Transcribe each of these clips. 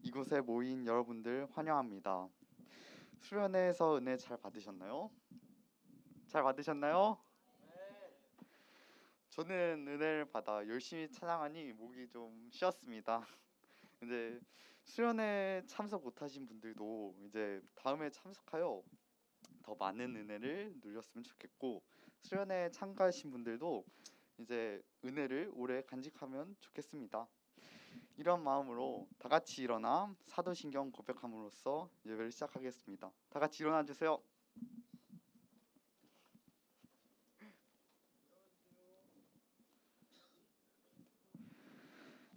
이곳에 모인 여러분들 환영합니다. 수련회에서 은혜 잘 받으셨나요? 잘 받으셨나요? 저는 은혜를 받아 열심히 찬양하니 목이 좀 쉬었습니다. 이제 수련회 참석 못하신 분들도 이제 다음에 참석하여 더 많은 은혜를 누렸으면 좋겠고, 수련회에 참가하신 분들도 이제 은혜를 오래 간직하면 좋겠습니다. 이런 마음으로 다 같이 일어나 사도신경 고백함으로써 예배를 시작하겠습니다. 다 같이 일어나 주세요.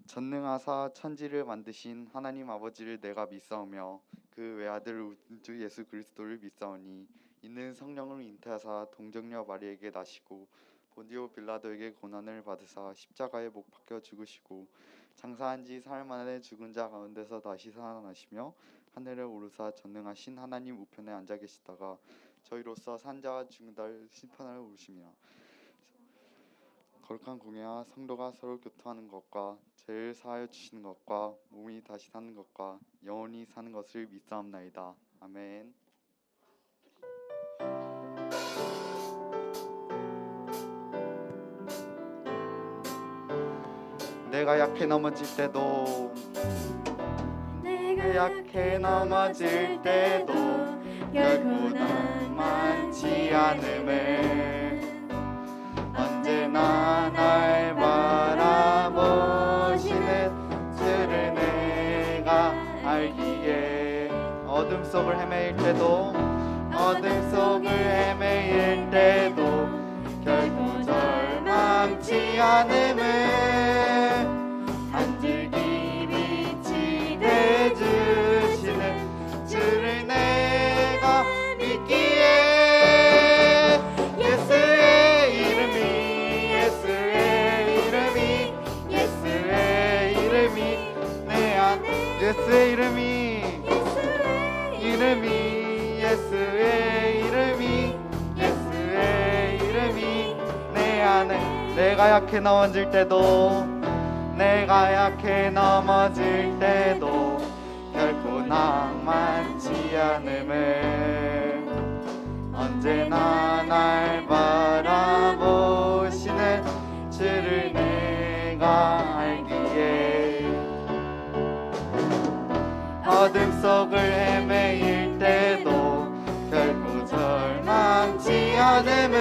전능하사 천지를 만드신 하나님 아버지를 내가 믿사오며 그 외아들 우주 예수 그리스도를 믿사오니, 이는 성령을 잉태하사 동정녀 마리에게 나시고 본디오 빌라도에게 고난을 받으사 십자가에 못 박혀 죽으시고 장사한 지 사흘 만에 죽은 자 가운데서 다시 살아나시며 하늘에 오르사 전능하신 하나님 우편에 앉아 계시다가 저희로서 산 자와 죽은 자를 심판하러 오르시며, 거룩한 공예와 성도가 서로 교통하는 것과 죄를 사하여 주시는 것과 몸이 다시 사는 것과 영원히 사는 것을 믿사옵나이다. 아멘. 내가 약해 넘어질 때도 결국 낭만치 않음을 언제나 날 바라보시는 주를 내가 알기에, 어둠 속을 헤매일 때도 결국 절망치 않음을 한 줄기 빛이 되주시는 주를 내가 믿기에, 예수의 이름이 내 안에, 예수의 이름이 내 안에. 내가 약해 넘어질 때도 결코 낭만치 않음을 언제나 날 바라보시는 주를 내가 알기에, 어둠 속을 헤매일 때도 결코 절망치 않음을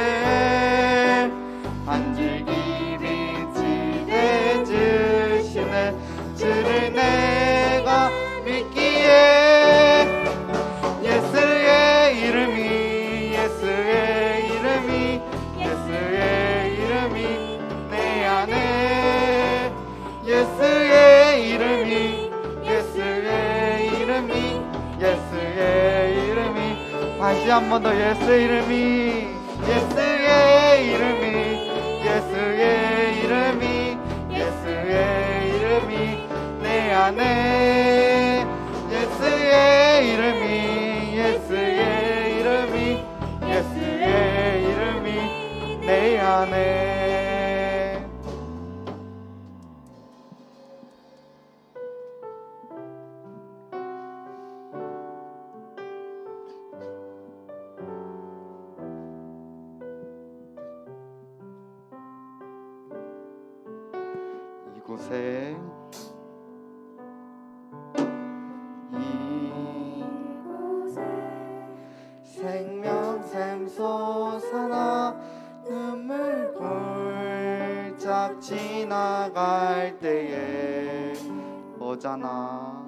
한 줄기 빛이 되주시는 주를 내가 믿기에, 예수의 이름이 내 안에, 예수의 이름이 다시 한 번 더, 예수의 이름이 내 안에, 예수의 이름이 내 안에. 이곳에 생명샘 솟아나 눈물 골짝 지나갈 때에 뭐잖아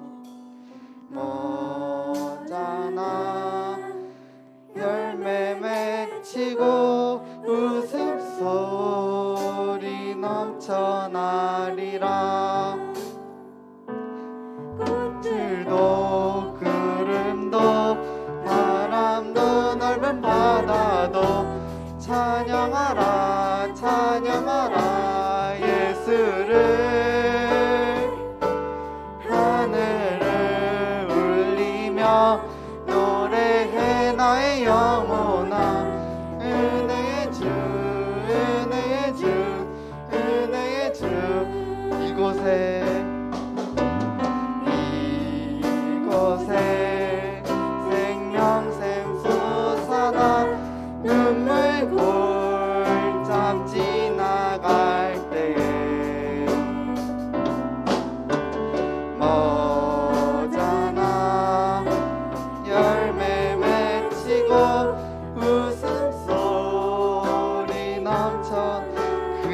열매 맺히고 웃음소리 넘쳐나리라. 꽃들도 구름도 바람도 넓은 바다도 찬양하라 예수를. 하늘을 울리며 노래해 나의 영혼아, 은혜의 주 이곳에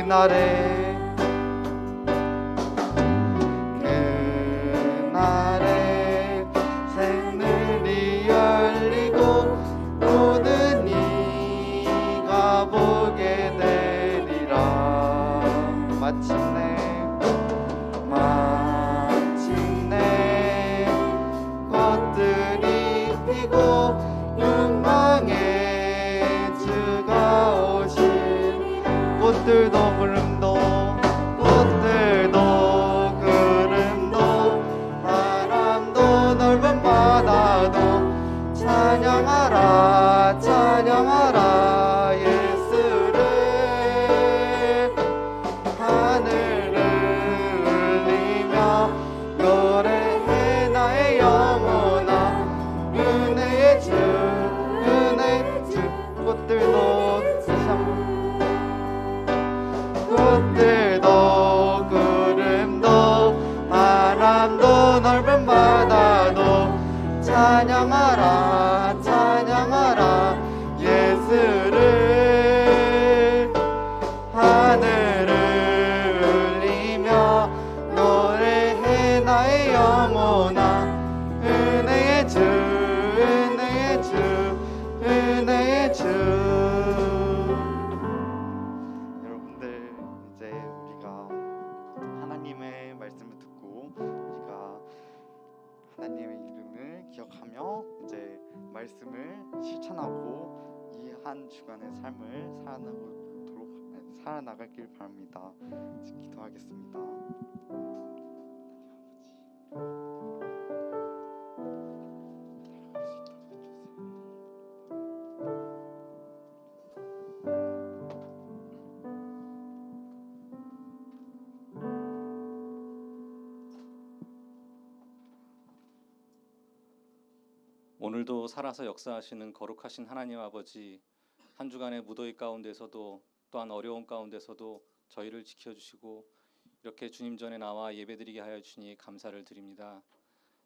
그날에 새늘이 열리고 모든 이가 보게 되리라. 마침내 꽃들이 피고 영광의 주가 오신 꽃들도 구름도 바람도 넓은 바다도 찬양하라 찬양하라 예수를. 하늘을 울리며 노래해 나의 영혼아 은혜의 주 은혜의 주. 꽃들도 구름도 바람도 넓은 바다도 찬양하라 찬양하라 예수를. 하늘을 울리며 노래해 나의 영혼아 은혜의 주 은혜의 주 은혜의 주. 여러분들, 이제 우리가 하나님의 말씀을 듣고 우리가 하나님의 이름을 기억하며 이제 말씀을 실천하고 이 한 주간의 삶을 살아나가길 바랍니다. 기도하겠습니다. 오늘도 살아서 역사하시는 거룩하신 하나님 아버지, 한 주간의 무더위 가운데서도 또한 어려운 가운데서도 저희를 지켜주시고 이렇게 주님 전에 나와 예배드리게 하여 주시니 감사를 드립니다.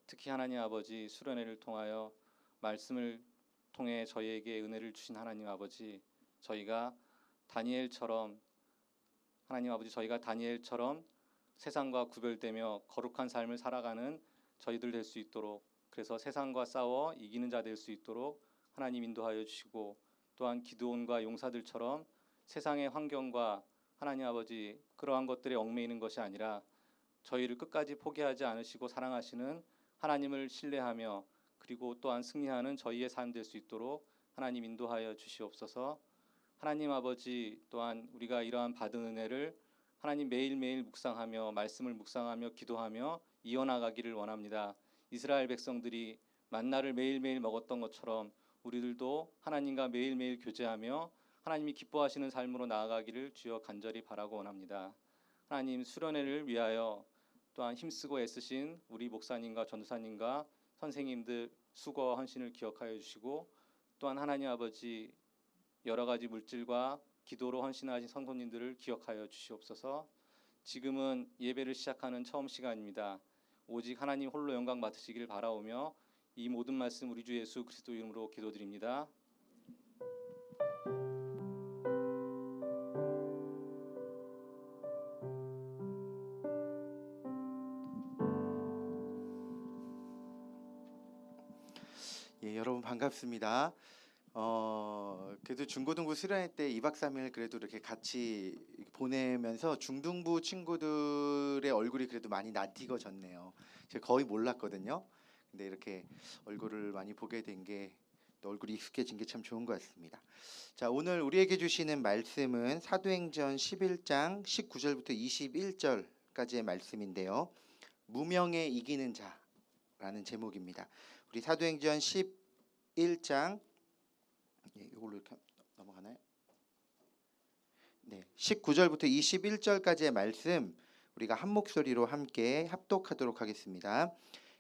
특히 하나님 아버지, 수련회를 통하여 말씀을 통해 저희에게 은혜를 주신 하나님 아버지, 저희가 다니엘처럼 세상과 구별되며 거룩한 삶을 살아가는 저희들 될 수 있도록, 그래서 세상과 싸워 이기는 자 될 수 있도록 하나님 인도하여 주시고, 또한 기드온과 용사들처럼 세상의 환경과 하나님 아버지 그러한 것들에 얽매이는 것이 아니라 저희를 끝까지 포기하지 않으시고 사랑하시는 하나님을 신뢰하며 그리고 또한 승리하는 저희의 삶 될 수 있도록 하나님 인도하여 주시옵소서. 하나님 아버지, 또한 우리가 이러한 받은 은혜를 하나님 매일매일 묵상하며 말씀을 묵상하며 기도하며 이어나가기를 원합니다. 이스라엘 백성들이 만나를 매일매일 먹었던 것처럼 우리들도 하나님과 매일매일 교제하며 하나님이 기뻐하시는 삶으로 나아가기를 주여 간절히 바라고 원합니다. 하나님, 수련회를 위하여 또한 힘쓰고 애쓰신 우리 목사님과 전도사님과 선생님들 수고와 헌신을 기억하여 주시고, 또한 하나님 아버지 여러 가지 물질과 기도로 헌신하신 성도님들을 기억하여 주시옵소서. 지금은 예배를 시작하는 처음 시간입니다. 오직 하나님 홀로 영광 받으시길 바라오며 이 모든 말씀 우리 주 예수 그리스도 이름으로 기도드립니다. 예, 여러분 반갑습니다. 그래도 중고등부 수련회 때 2박 3일 그래도 이렇게 같이 보내면서 중등부 친구들의 얼굴이 그래도 많이 낯익어졌네요. 제가 거의 몰랐거든요. 근데 이렇게 얼굴을 많이 보게 된 게, 또 얼굴이 익숙해진 게 참 좋은 것 같습니다. 자, 오늘 우리에게 주시는 말씀은 사도행전 11장 19절부터 21절까지의 말씀인데요. 무명에 이기는 자라는 제목입니다. 우리 사도행전 11장, 이걸로 이렇게 넘어가나요? 네, 19절부터 21절까지의 말씀 우리가 한 목소리로 함께 합독하도록 하겠습니다.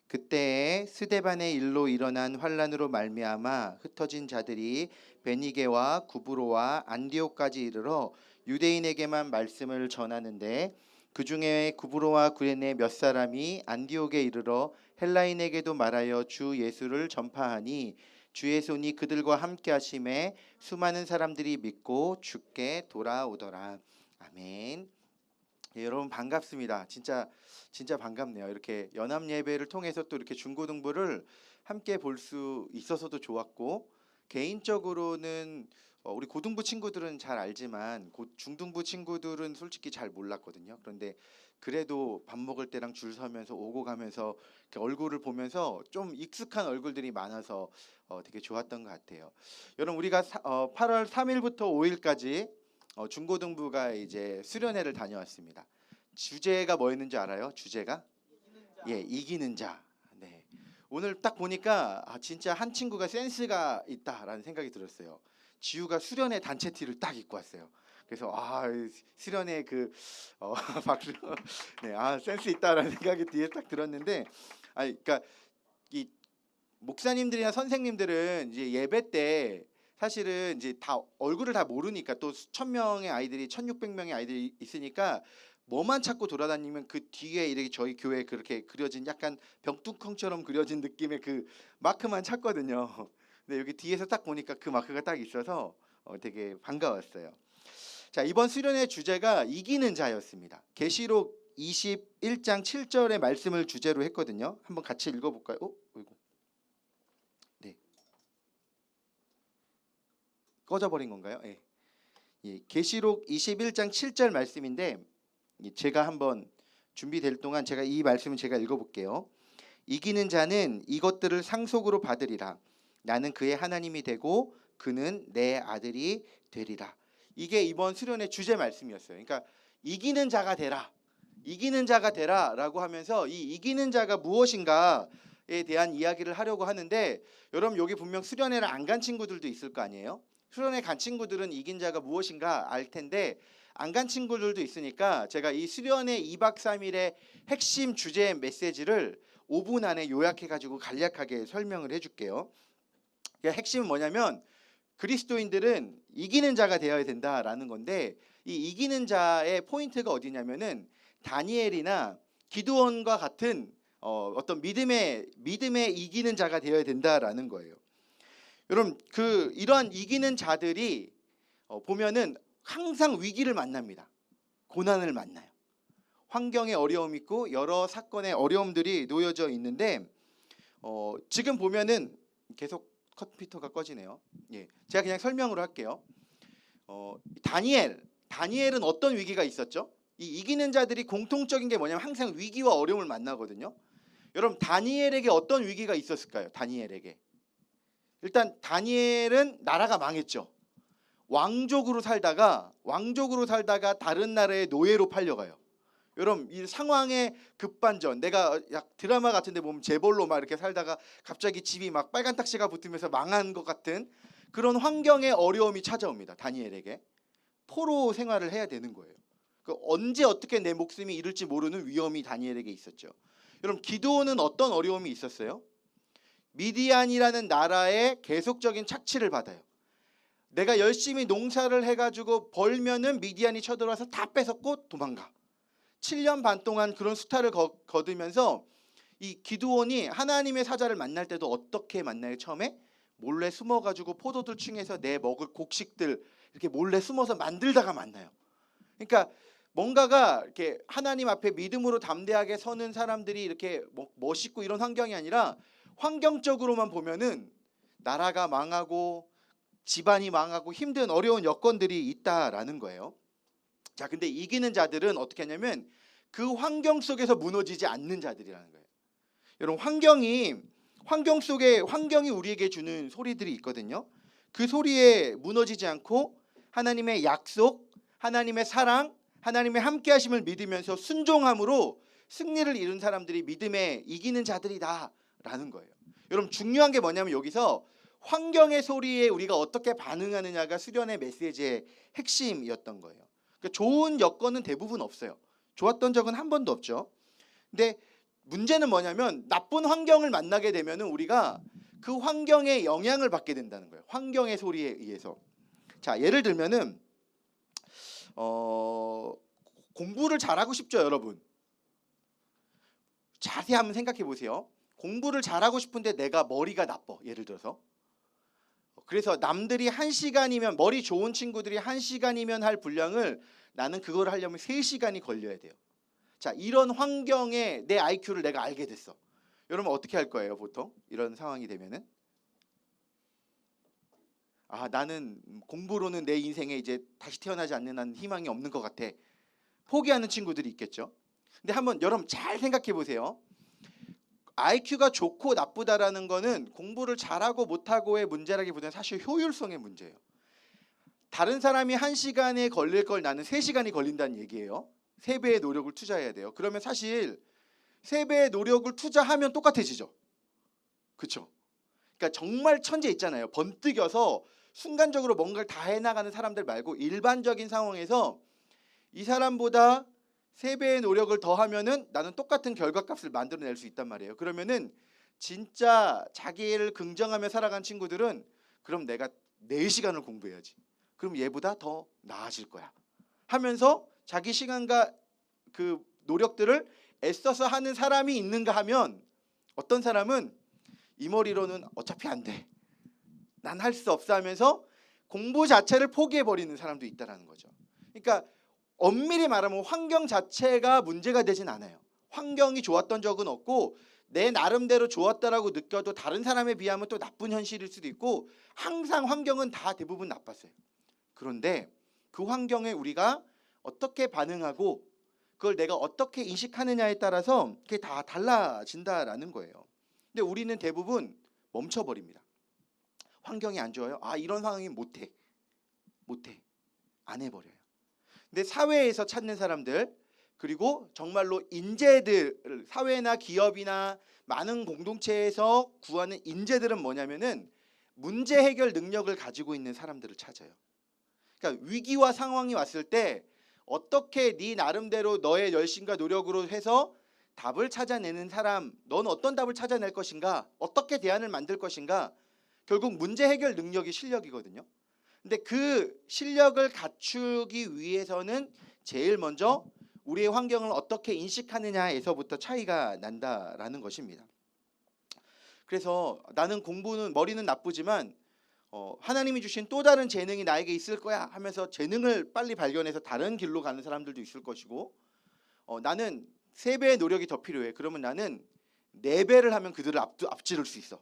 그때에 스데반의 일로 일어난 환란으로 말미암아 흩어진 자들이 베니게와 구브로와 안디옥까지 이르러 유대인에게만 말씀을 전하는데, 그 중에 구브로와 구레네 몇 사람이 안디옥에 이르러 헬라인에게도 말하여 주 예수를 전파하니 주의 손이 그들과 함께 하심에 수많은 사람들이 믿고 주께 돌아오더라. 아멘. 예, 여러분 반갑습니다. 진짜 반갑네요. 이렇게 연합 예배를 통해서 또 이렇게 중고등부를 함께 볼 수 있어서도 좋았고, 개인적으로는 우리 고등부 친구들은 잘 알지만 중등부 친구들은 솔직히 잘 몰랐거든요. 그런데 그래도 밥 먹을 때랑 줄 서면서 오고 가면서 이렇게 얼굴을 보면서 좀 익숙한 얼굴들이 많아서 되게 좋았던 것 같아요. 여러분 우리가 8월 3일부터 5일까지 중고등부가 이제 수련회를 다녀왔습니다. 주제가 뭐였는지 알아요? 주제가 이기는 자. 네. 오늘 딱 보니까 진짜 한 친구가 센스가 있다라는 생각이 들었어요. 지우가 수련회 단체 티를 딱 입고 왔어요. 그래서 수련회 박수. 네, 센스 있다라는 생각이 뒤에 딱 들었는데, 그러니까 이 목사님들이나 선생님들은 이제 예배 때 사실은 이제 다 얼굴을 다 모르니까, 또 수천 명의 아이들이 1,600명의 아이들이 있으니까 뭐만 찾고 돌아다니면 그 뒤에 이렇게 저희 교회에 그렇게 그려진 약간 병뚜껑처럼 그려진 느낌의 그 마크만 찾거든요. 근데 여기 뒤에서 딱 보니까 그 마크가 딱 있어서 되게 반가웠어요. 자, 이번 수련의 주제가 이기는 자였습니다. 계시록 21장 7절의 말씀을 주제로 했거든요. 한번 같이 읽어볼까요? 네. 꺼져버린 건가요? 네. 계시록 21장 7절 말씀인데, 제가 한번 준비될 동안 제가 이 말씀을 제가 읽어볼게요. 이기는 자는 이것들을 상속으로 받으리라. 나는 그의 하나님이 되고 그는 내 아들이 되리라. 이게 이번 수련의 주제 말씀이었어요. 그러니까 이기는 자가 되라, 이기는 자가 되라라고 하면서 이 이기는 자가 무엇인가에 대한 이야기를 하려고 하는데, 여러분 여기 분명 수련회를 안 간 친구들도 있을 거 아니에요? 수련회 간 친구들은 이긴 자가 무엇인가 알 텐데, 안 간 친구들도 있으니까 제가 이 수련회 2박 3일의 핵심 주제 메시지를 5분 안에 요약해가지고 간략하게 설명을 해줄게요. 핵심은 뭐냐면, 그리스도인들은 이기는 자가 되어야 된다라는 건데, 이 이기는 자의 포인트가 어디냐면은 다니엘이나 기드온과 같은 어떤 믿음의 이기는 자가 되어야 된다라는 거예요. 여러분 이러한 이기는 자들이 보면은 항상 위기를 만납니다. 고난을 만나요. 환경에 어려움이 있고 여러 사건의 어려움들이 놓여져 있는데, 지금 보면은 계속 컴퓨터가 꺼지네요. 제가 그냥 설명으로 할게요. 다니엘은 어떤 위기가 있었죠? 이 이기는 자들이 공통적인 게 뭐냐면 항상 위기와 어려움을 만나거든요. 여러분 다니엘에게 어떤 위기가 있었을까요? 다니엘에게 일단 다니엘은 나라가 망했죠. 왕족으로 살다가 다른 나라의 노예로 팔려가요. 여러분 이 상황의 급반전, 내가 약 드라마 같은데 보면 재벌로 막 이렇게 살다가 갑자기 집이 막 빨간 딱지가 붙으면서 망한 것 같은 그런 환경의 어려움이 찾아옵니다. 다니엘에게 포로 생활을 해야 되는 거예요. 언제 어떻게 내 목숨이 이룰지 모르는 위험이 다니엘에게 있었죠. 여러분 기드온은 어떤 어려움이 있었어요? 미디안이라는 나라의 계속적인 착취를 받아요. 내가 열심히 농사를 해가지고 벌면은 미디안이 쳐들어와서 다 뺏었고 도망가. 7년 반 동안 그런 수탈을 거두면서 이 기드온이 하나님의 사자를 만날 때도 어떻게 만나요? 처음에 몰래 숨어가지고 포도들 중에서 내 먹을 곡식들 이렇게 몰래 숨어서 만들다가 만나요. 그러니까 뭔가가 이렇게 하나님 앞에 믿음으로 담대하게 서는 사람들이 이렇게 멋있고 이런 환경이 아니라, 환경적으로만 보면은 나라가 망하고 집안이 망하고 힘든 어려운 여건들이 있다라는 거예요. 자, 근데 이기는 자들은 어떻게 하냐면 그 환경 속에서 무너지지 않는 자들이라는 거예요. 여러분 환경이 우리에게 주는 소리들이 있거든요. 그 소리에 무너지지 않고 하나님의 약속, 하나님의 사랑, 하나님의 함께하심을 믿으면서 순종함으로 승리를 이룬 사람들이 믿음의 이기는 자들이다라는 거예요. 여러분 중요한 게 뭐냐면 여기서 환경의 소리에 우리가 어떻게 반응하느냐가 수련의 메시지의 핵심이었던 거예요. 그러니까 좋은 여건은 대부분 없어요. 좋았던 적은 한 번도 없죠. 근데 문제는 뭐냐면 나쁜 환경을 만나게 되면은 우리가 그 환경에 영향을 받게 된다는 거예요. 환경의 소리에 의해서. 자, 예를 들면은 공부를 잘하고 싶죠, 여러분. 자세히 한번 생각해 보세요. 공부를 잘하고 싶은데 내가 머리가 나빠. 예를 들어서 그래서 남들이 1시간이면 머리 좋은 친구들이 1시간이면 할 분량을 나는 그걸 하려면 3시간이 걸려야 돼요. 자, 이런 환경에 내 IQ를 내가 알게 됐어. 여러분 어떻게 할 거예요, 보통? 이런 상황이 되면은? 아, 나는 공부로는 내 인생에 이제 다시 태어나지 않는 한 희망이 없는 것 같아. 포기하는 친구들이 있겠죠. 근데 한번 여러분 잘 생각해 보세요. IQ가 좋고 나쁘다라는 거는 공부를 잘하고 못하고의 문제라기보다는 사실 효율성의 문제예요. 다른 사람이 1시간에 걸릴 걸 나는 3시간이 걸린다는 얘기예요. 3배의 노력을 투자해야 돼요. 그러면 사실 3배의 노력을 투자하면 똑같아지죠. 그렇죠? 그러니까 정말 천재 있잖아요. 번뜩여서 순간적으로 뭔가를 다 해나가는 사람들 말고 일반적인 상황에서 이 사람보다 3배의 노력을 더하면은 나는 똑같은 결과값을 만들어낼 수 있단 말이에요. 그러면은 진짜 자기를 긍정하며 살아간 친구들은 그럼 내가 4시간을 공부해야지. 그럼 얘보다 더 나아질 거야. 하면서 자기 시간과 그 노력들을 애써서 하는 사람이 있는가 하면 어떤 사람은 이 머리로는 어차피 안 돼. 난 할 수 없어 하면서 공부 자체를 포기해 버리는 사람도 있다라는 거죠. 그러니까 엄밀히 말하면 환경 자체가 문제가 되진 않아요. 환경이 좋았던 적은 없고 내 나름대로 좋았다라고 느껴도 다른 사람에 비하면 또 나쁜 현실일 수도 있고 항상 환경은 다 대부분 나빴어요. 그런데 그 환경에 우리가 어떻게 반응하고 그걸 내가 어떻게 인식하느냐에 따라서 그게 다 달라진다라는 거예요. 근데 우리는 대부분 멈춰버립니다. 환경이 안 좋아요? 아, 이런 상황이 못해. 안 해버려요. 근데 사회에서 찾는 사람들 그리고 정말로 인재들, 사회나 기업이나 많은 공동체에서 구하는 인재들은 뭐냐면은 문제 해결 능력을 가지고 있는 사람들을 찾아요. 그러니까 위기와 상황이 왔을 때 어떻게 네 나름대로 너의 열심과 노력으로 해서 답을 찾아내는 사람, 넌 어떤 답을 찾아낼 것인가, 어떻게 대안을 만들 것인가, 결국 문제 해결 능력이 실력이거든요. 근데 그 실력을 갖추기 위해서는 제일 먼저 우리의 환경을 어떻게 인식하느냐에서부터 차이가 난다라는 것입니다. 그래서 나는 공부는 머리는 나쁘지만 하나님이 주신 또 다른 재능이 나에게 있을 거야 하면서 재능을 빨리 발견해서 다른 길로 가는 사람들도 있을 것이고 나는 3배의 노력이 더 필요해. 그러면 나는 4배를 하면 그들을 앞지를 수 있어.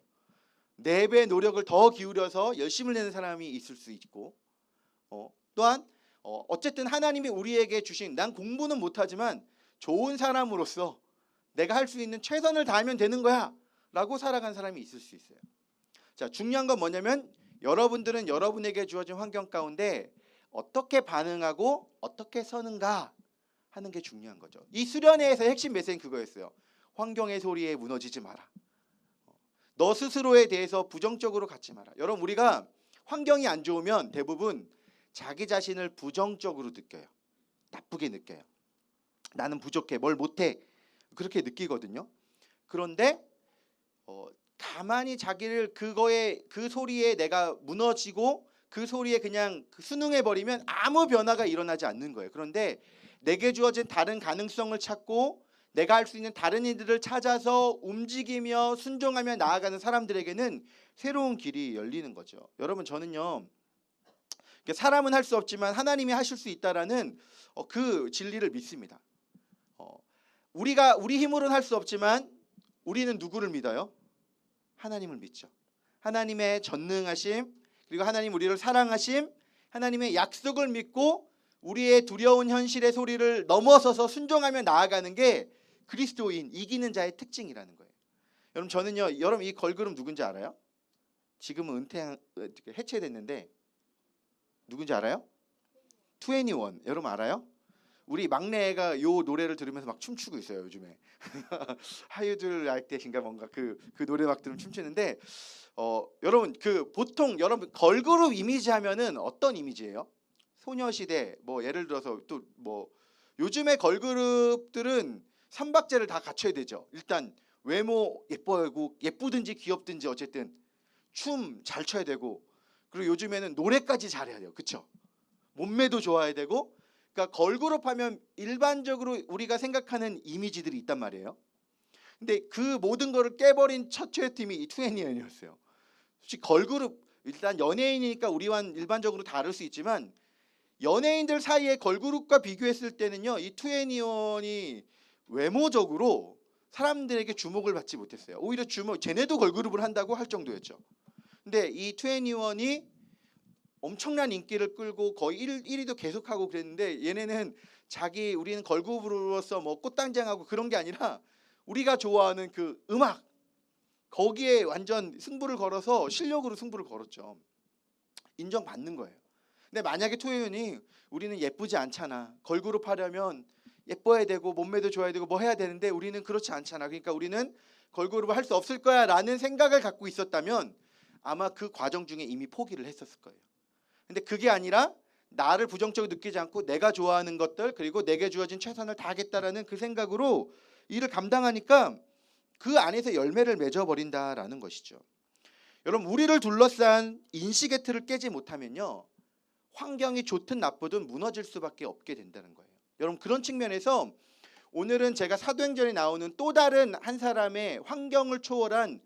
4배의 노력을 더 기울여서 열심을 내는 사람이 있을 수 있고 또한 어쨌든 하나님이 우리에게 주신 난 공부는 못하지만 좋은 사람으로서 내가 할 수 있는 최선을 다하면 되는 거야 라고 살아간 사람이 있을 수 있어요. 자, 중요한 건 뭐냐면 여러분들은 여러분에게 주어진 환경 가운데 어떻게 반응하고 어떻게 서는가 하는 게 중요한 거죠. 이 수련회에서 핵심 메시지는 그거였어요. 환경의 소리에 무너지지 마라. 너 스스로에 대해서 부정적으로 갖지 마라. 여러분 우리가 환경이 안 좋으면 대부분 자기 자신을 부정적으로 느껴요. 나쁘게 느껴요. 나는 부족해, 뭘 못해 그렇게 느끼거든요. 그런데 가만히 자기를 그 소리에 내가 무너지고 그 소리에 그냥 순응해 버리면 아무 변화가 일어나지 않는 거예요. 그런데 내게 주어진 다른 가능성을 찾고 내가 할 수 있는 다른 일들을 찾아서 움직이며 순종하며 나아가는 사람들에게는 새로운 길이 열리는 거죠. 여러분 저는요 사람은 할 수 없지만 하나님이 하실 수 있다라는 그 진리를 믿습니다. 우리 힘으로는 할 수 없지만 우리는 누구를 믿어요? 하나님을 믿죠. 하나님의 전능하심 그리고 하나님 우리를 사랑하심 하나님의 약속을 믿고 우리의 두려운 현실의 소리를 넘어서서 순종하며 나아가는 게 그리스도인 이기는 자의 특징이라는 거예요. 여러분 저는요 여러분 이 걸그룹 누군지 알아요? 지금은 해체됐는데 누군지 알아요? 21 여러분 알아요? 우리 막내가 요 노래를 들으면서 막 춤추고 있어요 요즘에. 하이들 알 때인가 뭔가 그 노래 막 들으면 춤추는데 여러분 보통 여러분 걸그룹 이미지 하면은 어떤 이미지예요? 소녀시대 뭐 예를 들어서 또 뭐 요즘의 걸그룹들은 삼박자를 다 갖춰야 되죠. 일단 외모 예쁘든지 귀엽든지 어쨌든 춤 잘 춰야 되고 그리고 요즘에는 노래까지 잘해야 돼요. 그렇죠? 몸매도 좋아야 되고 그러니까 걸그룹 하면 일반적으로 우리가 생각하는 이미지들이 있단 말이에요. 근데 그 모든 거를 깨버린 첫 팀이 이 2NE1이었어요. 솔직히 걸그룹 일단 연예인이니까 우리와 일반적으로 다를 수 있지만 연예인들 사이에 걸그룹과 비교했을 때는요, 이 투애니원이 외모적으로 사람들에게 주목을 받지 못했어요. 오히려 쟤네도 걸그룹을 한다고 할 정도였죠. 근데 이 투애니원이 엄청난 인기를 끌고 거의 1위도 계속하고 그랬는데, 얘네는 우리는 걸그룹으로서 뭐 꽃단장하고 그런 게 아니라 우리가 좋아하는 그 음악, 거기에 완전 승부를 걸어서 실력으로 승부를 걸었죠. 인정받는 거예요. 근데 만약에 투애니원이 우리는 예쁘지 않잖아, 걸그룹 하려면 예뻐야 되고 몸매도 좋아야 되고 뭐 해야 되는데 우리는 그렇지 않잖아, 그러니까 우리는 걸그룹을 할 수 없을 거야 라는 생각을 갖고 있었다면 아마 그 과정 중에 이미 포기를 했었을 거예요. 근데 그게 아니라 나를 부정적으로 느끼지 않고 내가 좋아하는 것들, 그리고 내게 주어진 최선을 다하겠다라는 그 생각으로 일을 감당하니까 그 안에서 열매를 맺어버린다라는 것이죠. 여러분, 우리를 둘러싼 인식의 틀을 깨지 못하면요, 환경이 좋든 나쁘든 무너질 수밖에 없게 된다는 거예요. 여러분, 그런 측면에서 오늘은 제가 사도행전에 나오는 또 다른 한 사람의 환경을 초월한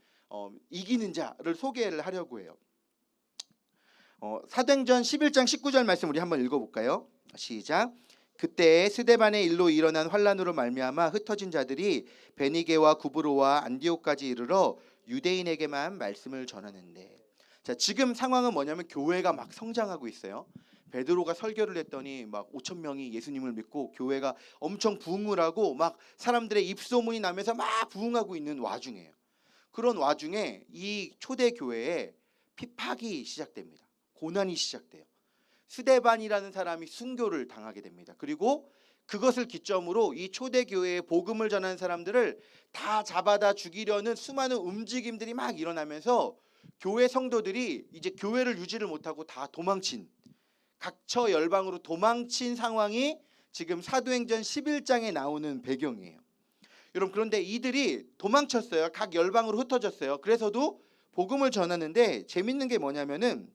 이기는 자를 소개를 하려고 해요. 사도행전 11장 19절 말씀 우리 한번 읽어볼까요? 시작. 그때 스데반의 일로 일어난 환란으로 말미암아 흩어진 자들이 베니게와 구브로와 안디옥까지 이르러 유대인에게만 말씀을 전하는데, 자, 지금 상황은 뭐냐면 교회가 막 성장하고 있어요. 베드로가 설교를 했더니 막 5천 명이 예수님을 믿고 교회가 엄청 부흥을 하고 막 사람들의 입소문이 나면서 막 부흥하고 있는 와중이에요. 그런 와중에 이 초대 교회에 핍박이 시작됩니다. 고난이 시작돼요. 스데반이라는 사람이 순교를 당하게 됩니다. 그리고 그것을 기점으로 이 초대 교회에 복음을 전하는 사람들을 다 잡아다 죽이려는 수많은 움직임들이 막 일어나면서 교회 성도들이 이제 교회를 유지를 못하고 다 도망친, 각처 열방으로 도망친 상황이 지금 사도행전 11장에 나오는 배경이에요. 여러분, 그런데 이들이 도망쳤어요. 각 열방으로 흩어졌어요. 그래서도 복음을 전하는데 재밌는 게 뭐냐면은,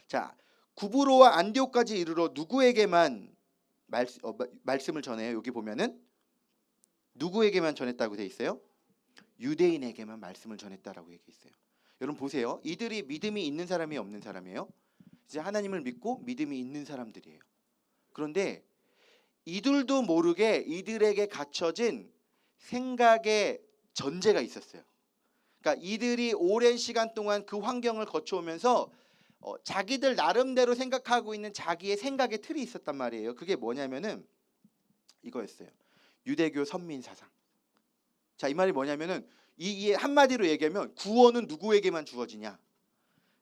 자, 구브로와 안디옥까지 이르러 누구에게만 말씀을 전해요? 여기 보면은 누구에게만 전했다고 돼 있어요? 유대인에게만 말씀을 전했다라고 얘기했어요. 여러분 보세요. 이들이 믿음이 있는 사람이 없는 사람이에요? 이제 하나님을 믿고 믿음이 있는 사람들이에요. 그런데 이들도 모르게 이들에게 갖춰진 생각의 전제가 있었어요. 그러니까 이들이 오랜 시간 동안 그 환경을 거쳐오면서 자기들 나름대로 생각하고 있는 자기의 생각의 틀이 있었단 말이에요. 그게 뭐냐면은 이거였어요. 유대교 선민 사상. 자, 이 말이 뭐냐면은 이 한마디로 얘기하면 구원은 누구에게만 주어지냐?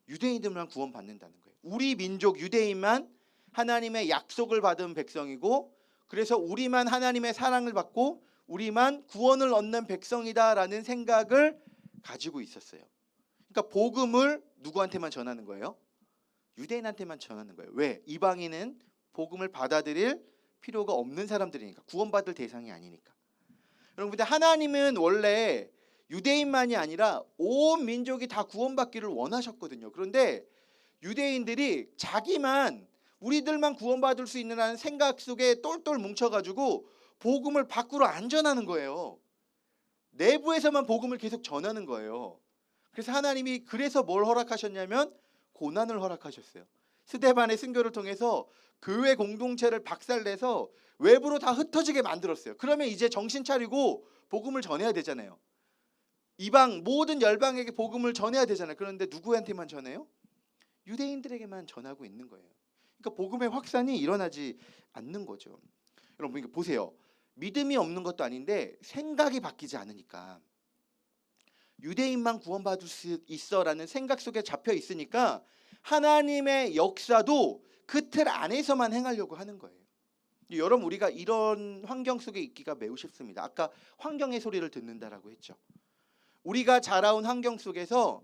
유대인들만 구원받는다는 거예요. 우리 민족 유대인만 하나님의 약속을 받은 백성이고, 그래서 우리만 하나님의 사랑을 받고 우리만 구원을 얻는 백성이다라는 생각을 가지고 있었어요. 그러니까 복음을 누구한테만 전하는 거예요? 유대인한테만 전하는 거예요. 왜? 이방인은 복음을 받아들일 필요가 없는 사람들이니까, 구원받을 대상이 아니니까. 여러분, 근데 하나님은 원래 유대인만이 아니라 온 민족이 다 구원받기를 원하셨거든요. 그런데 유대인들이 자기만, 우리들만 구원받을 수 있는 생각 속에 똘똘 뭉쳐가지고 복음을 밖으로 안 전하는 거예요. 내부에서만 복음을 계속 전하는 거예요. 그래서 하나님이 그래서 뭘 허락하셨냐면 고난을 허락하셨어요. 스데반의 순교를 통해서 교회 공동체를 박살내서 외부로 다 흩어지게 만들었어요. 그러면 이제 정신 차리고 복음을 전해야 되잖아요. 이방 모든 열방에게 복음을 전해야 되잖아요. 그런데 누구한테만 전해요? 유대인들에게만 전하고 있는 거예요. 그러니까 복음의 확산이 일어나지 않는 거죠. 여러분, 보세요. 믿음이 없는 것도 아닌데 생각이 바뀌지 않으니까, 유대인만 구원받을 수 있어라는 생각 속에 잡혀 있으니까 하나님의 역사도 그 틀 안에서만 행하려고 하는 거예요. 여러분, 우리가 이런 환경 속에 있기가 매우 쉽습니다. 아까 환경의 소리를 듣는다라고 했죠. 우리가 자라온 환경 속에서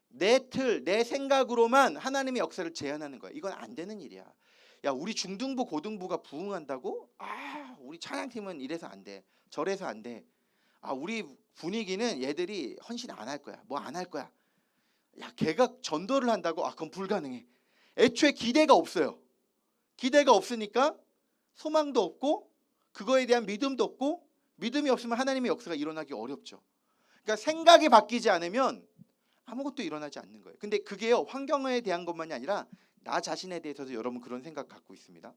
내 틀, 내 생각으로만 하나님의 역사를 제한하는 거야. 이건 안 되는 일이야. 야, 우리 중등부, 고등부가 부흥한다고? 아, 우리 찬양팀은 이래서 안 돼. 저래서 안 돼. 아, 우리 분위기는 얘들이 헌신 안 할 거야. 뭐 안 할 거야. 야, 걔가 전도를 한다고? 아, 그건 불가능해. 애초에 기대가 없어요. 기대가 없으니까 소망도 없고 그거에 대한 믿음도 없고, 믿음이 없으면 하나님의 역사가 일어나기 어렵죠. 그러니까 생각이 바뀌지 않으면 아무것도 일어나지 않는 거예요. 근데 그게요, 환경에 대한 것만이 아니라 나 자신에 대해서도 여러분 그런 생각 갖고 있습니다.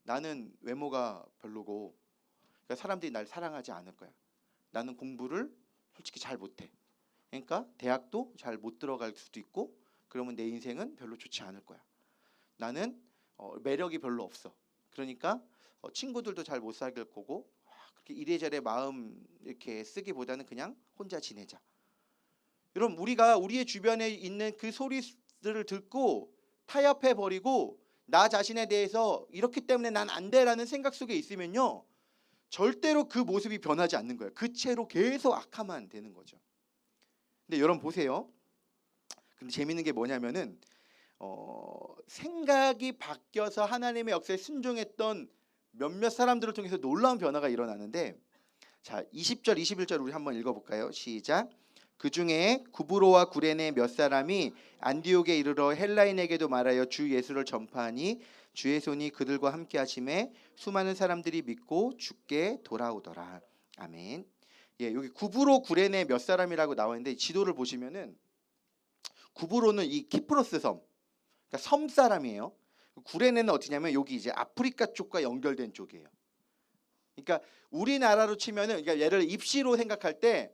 나는 외모가 별로고 그러니까 사람들이 날 사랑하지 않을 거야. 나는 공부를 솔직히 잘 못해. 그러니까 대학도 잘 못 들어갈 수도 있고 그러면 내 인생은 별로 좋지 않을 거야. 나는 매력이 별로 없어. 그러니까 친구들도 잘 못 사귈 거고 그렇게 이래저래 마음 이렇게 쓰기보다는 그냥 혼자 지내자. 여러분 우리가 우리의 주변에 있는 그 소리들을 듣고 타협해 버리고 나 자신에 대해서 이렇기 때문에 난 안 돼라는 생각 속에 있으면요, 절대로 그 모습이 변하지 않는 거예요. 그 채로 계속 악화만 되는 거죠. 근데 여러분 보세요. 근데 재밌는 게 뭐냐면은 생각이 바뀌어서 하나님의 역사에 순종했던 몇몇 사람들을 통해서 놀라운 변화가 일어나는데, 자 20절 21절 우리 한번 읽어볼까요? 시작. 그 중에 구브로와 구레네 몇 사람이 안디옥에 이르러 헬라인에게도 말하여 주 예수를 전파하니 주의 손이 그들과 함께 하심에 수많은 사람들이 믿고 주께 돌아오더라. 아멘. 예, 여기 구브로 구레네 몇 사람이라고 나와 있는데 지도를 보시면은 구브로는 이 키프로스 섬, 그러니까 섬 사람이에요. 구레네는 어디냐면 여기 이제 아프리카 쪽과 연결된 쪽이에요. 그러니까 우리나라로 치면은, 그러니까 예를 입시로 생각할 때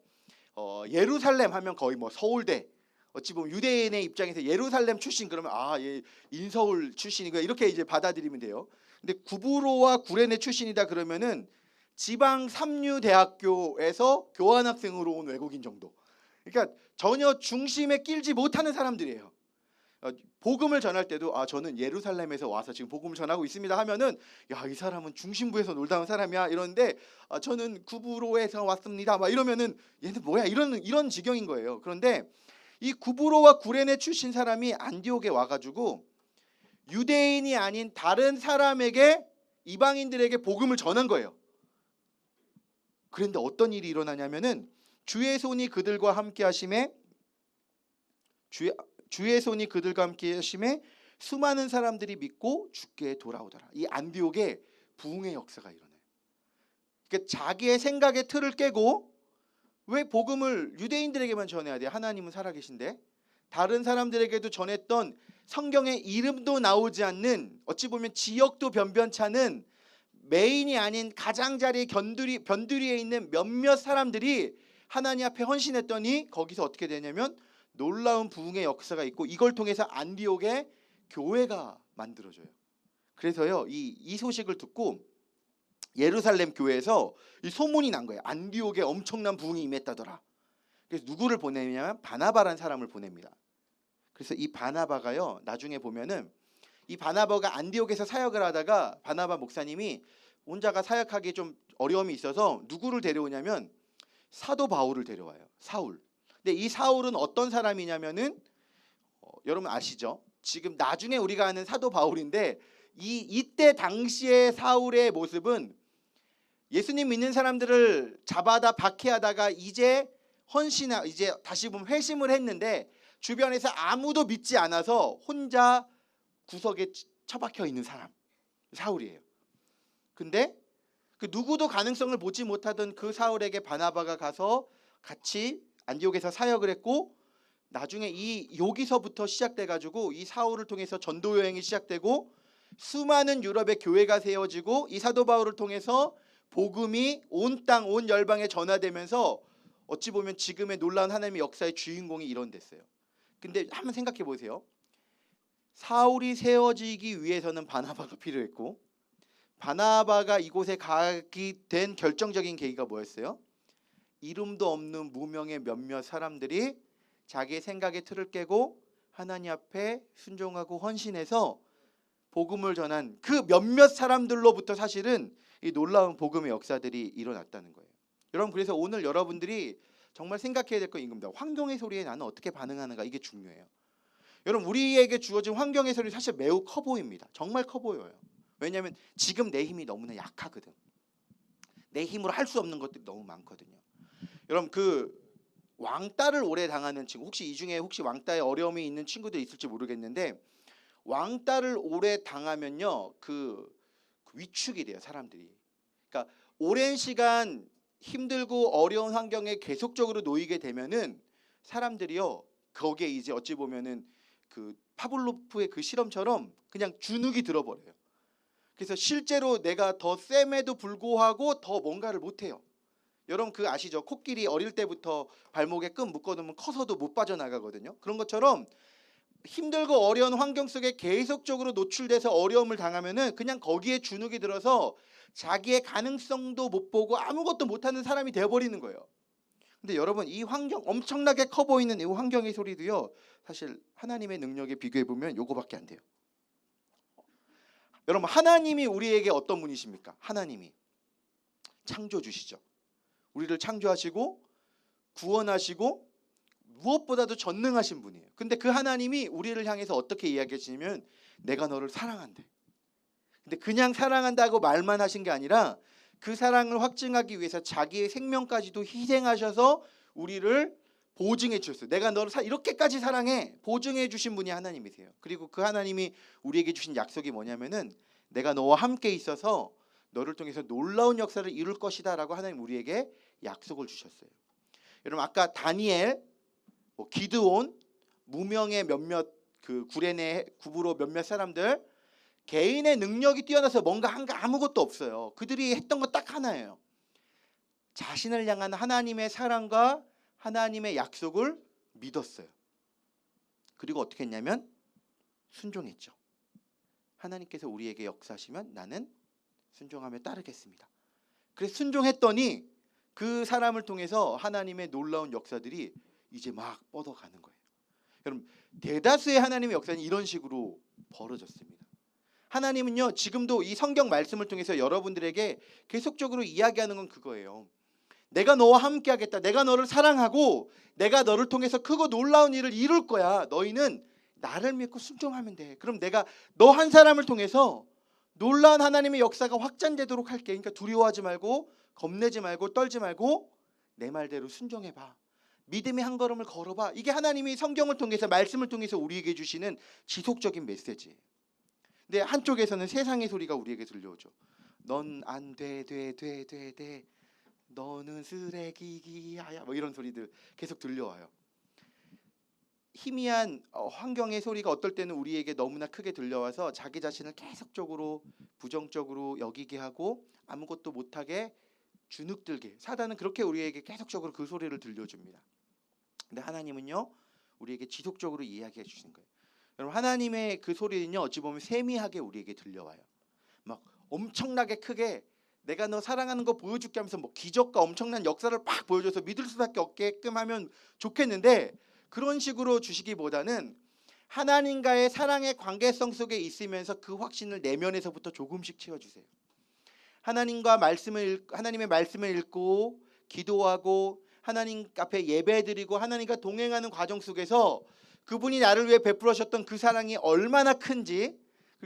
예루살렘 하면 거의 뭐 서울대, 어찌 보면 유대인의 입장에서 예루살렘 출신 그러면 얘 인서울 출신이고 이렇게 이제 받아들이면 돼요. 근데 구브로와 구레네 출신이다 그러면은 지방 삼류 대학교에서 교환학생으로 온 외국인 정도. 그러니까 전혀 중심에 끼지 못하는 사람들이에요. 복음을 전할 때도 저는 예루살렘에서 와서 지금 복음을 전하고 있습니다 하면은 이 사람은 중심부에서 놀다 온 사람이야 이러는데 저는 구브로에서 왔습니다 막 이러면은 얘는 뭐야 이런 지경인 거예요. 그런데 이 구브로와 구레네 출신 사람이 안디옥에 와가지고 유대인이 아닌 다른 사람에게, 이방인들에게 복음을 전한 거예요. 그런데 어떤 일이 일어나냐면은 주의 손이 그들과 함께 하심에 주의 손이 그들과 함께 하심에 수많은 사람들이 믿고 주께 돌아오더라. 이 안디옥에 부흥의 역사가 일어나요. 그러니까 자기의 생각의 틀을 깨고, 왜 복음을 유대인들에게만 전해야 돼? 하나님은 살아계신데. 다른 사람들에게도 전했던 성경에 이름도 나오지 않는, 어찌 보면 지역도 변변치 않은 메인이 아닌 가장자리 변두리에 있는 몇몇 사람들이 하나님 앞에 헌신했더니 거기서 어떻게 되냐면 놀라운 부흥의 역사가 있고, 이걸 통해서 안디옥에 교회가 만들어져요. 그래서요 이 소식을 듣고 예루살렘 교회에서 이 소문이 난 거예요. 안디옥에 엄청난 부흥이 임했다더라. 그래서 누구를 보내냐면 바나바라는 사람을 보냅니다. 그래서 이 바나바가요, 나중에 보면은 이 바나바가 안디옥에서 사역을 하다가 바나바 목사님이 혼자가 사역하기 좀 어려움이 있어서 누구를 데려오냐면 사도 바울을 데려와요. 사울. 근데 이 사울은 어떤 사람이냐면은 여러분 아시죠? 지금 나중에 우리가 아는 사도 바울인데 이때 당시의 사울의 모습은 예수님 믿는 사람들을 잡아다 박해하다가 이제 다시 보면 회심을 했는데 주변에서 아무도 믿지 않아서 혼자 구석에 처박혀 있는 사람, 사울이에요. 근데 그 누구도 가능성을 보지 못하던 그 사울에게 바나바가 가서 같이 안디옥에서 사역을 했고, 나중에 여기서부터 시작돼 가지고 이 사울을 통해서 전도 여행이 시작되고 수많은 유럽의 교회가 세워지고 이 사도 바울을 통해서 복음이 온 땅 온 열방에 전화되면서 어찌 보면 지금의 놀라운 하나님의 역사의 주인공이 이런댔어요. 근데 한번 생각해 보세요. 사울이 세워지기 위해서는 바나바가 필요했고, 바나바가 이곳에 가게 된 결정적인 계기가 뭐였어요? 이름도 없는 무명의 몇몇 사람들이 자기의 생각의 틀을 깨고 하나님 앞에 순종하고 헌신해서 복음을 전한 그 몇몇 사람들로부터 사실은 이 놀라운 복음의 역사들이 일어났다는 거예요. 여러분, 그래서 오늘 여러분들이 정말 생각해야 될 건 이겁니다. 환경의 소리에 나는 어떻게 반응하는가, 이게 중요해요. 여러분, 우리에게 주어진 환경의 소리 사실 매우 커 보입니다. 정말 커 보여요. 왜냐하면 지금 내 힘이 너무나 약하거든. 내 힘으로 할 수 없는 것들이 너무 많거든요. 여러분, 그 왕따를 오래 당하는 친구, 혹시 이 중에 왕따에 어려움이 있는 친구들 있을지 모르겠는데, 왕따를 오래 당하면요 그 위축이 돼요, 사람들이. 그러니까 오랜 시간 힘들고 어려운 환경에 계속적으로 놓이게 되면은 사람들이요 거기에 이제 어찌 보면은 그 파블로프의 그 실험처럼 그냥 주눅이 들어버려요. 그래서 실제로 내가 더 쌤에도 불구하고 더 뭔가를 못해요. 여러분 그 아시죠? 코끼리 어릴 때부터 발목에 끈 묶어놓으면 커서도 못 빠져나가거든요. 그런 것처럼 힘들고 어려운 환경 속에 계속적으로 노출돼서 어려움을 당하면은 그냥 거기에 주눅이 들어서 자기의 가능성도 못 보고 아무것도 못하는 사람이 되어버리는 거예요. 근데 여러분 이 환경 엄청나게 커 보이는 이 환경의 소리도요, 사실 하나님의 능력에 비교해 보면 요거밖에 안 돼요. 여러분 하나님이 우리에게 어떤 분이십니까? 하나님이 창조주시죠. 우리를 창조하시고 구원하시고 무엇보다도 전능하신 분이에요. 근데 그 하나님이 우리를 향해서 어떻게 이야기하시냐면 내가 너를 사랑한대. 근데 그냥 사랑한다고 말만 하신 게 아니라 그 사랑을 확증하기 위해서 자기의 생명까지도 희생하셔서 우리를 보증해 주셨어요. 내가 너를 이렇게까지 사랑해 보증해 주신 분이 하나님이세요. 그리고 그 하나님이 우리에게 주신 약속이 뭐냐면은 내가 너와 함께 있어서 너를 통해서 놀라운 역사를 이룰 것이다라고 하나님 우리에게 약속을 주셨어요. 여러분 아까 다니엘, 기드온, 무명의 몇몇 그 구레네 구부로 몇몇 사람들 개인의 능력이 뛰어나서 뭔가 한 거 아무것도 없어요. 그들이 했던 거 딱 하나예요. 자신을 향한 하나님의 사랑과 하나님의 약속을 믿었어요. 그리고 어떻게 했냐면 순종했죠. 하나님께서 우리에게 역사하시면 나는 순종하며 따르겠습니다. 그래서 순종했더니 그 사람을 통해서 하나님의 놀라운 역사들이 이제 막 뻗어가는 거예요. 여러분 대다수의 하나님의 역사는 이런 식으로 벌어졌습니다. 하나님은요 지금도 이 성경 말씀을 통해서 여러분들에게 계속적으로 이야기하는 건 그거예요. 내가 너와 함께 하겠다. 내가 너를 사랑하고 내가 너를 통해서 크고 놀라운 일을 이룰 거야. 너희는 나를 믿고 순종하면 돼. 그럼 내가 너 한 사람을 통해서 놀라운 하나님의 역사가 확장되도록 할게. 그러니까 두려워하지 말고 겁내지 말고 떨지 말고 내 말대로 순종해봐. 믿음의 한 걸음을 걸어봐. 이게 하나님이 성경을 통해서 말씀을 통해서 우리에게 주시는 지속적인 메시지예요. 근데 한쪽에서는 세상의 소리가 우리에게 들려오죠. 넌 안 돼, 돼. 너는 쓰레기야. 뭐 이런 소리들 계속 들려와요. 희미한 환경의 소리가 어떨 때는 우리에게 너무나 크게 들려와서 자기 자신을 계속적으로 부정적으로 여기게 하고 아무것도 못하게 주눅들게, 사단은 그렇게 우리에게 계속적으로 그 소리를 들려줍니다. 근데 하나님은요 우리에게 지속적으로 이야기해 주시는 거예요. 여러분 하나님의 그 소리는요 어찌 보면 세미하게 우리에게 들려와요. 막 엄청나게 크게 내가 너 사랑하는 거 보여줄게 하면서 뭐 기적과 엄청난 역사를 막 보여줘서 믿을 수밖에 없게끔 하면 좋겠는데, 그런 식으로 주시기보다는 하나님과의 사랑의 관계성 속에 있으면서 그 확신을 내면에서부터 조금씩 채워주세요. 하나님의 말씀을 읽고 기도하고 하나님 앞에 예배드리고 하나님과 동행하는 과정 속에서 그분이 나를 위해 베풀으셨던 그 사랑이 얼마나 큰지,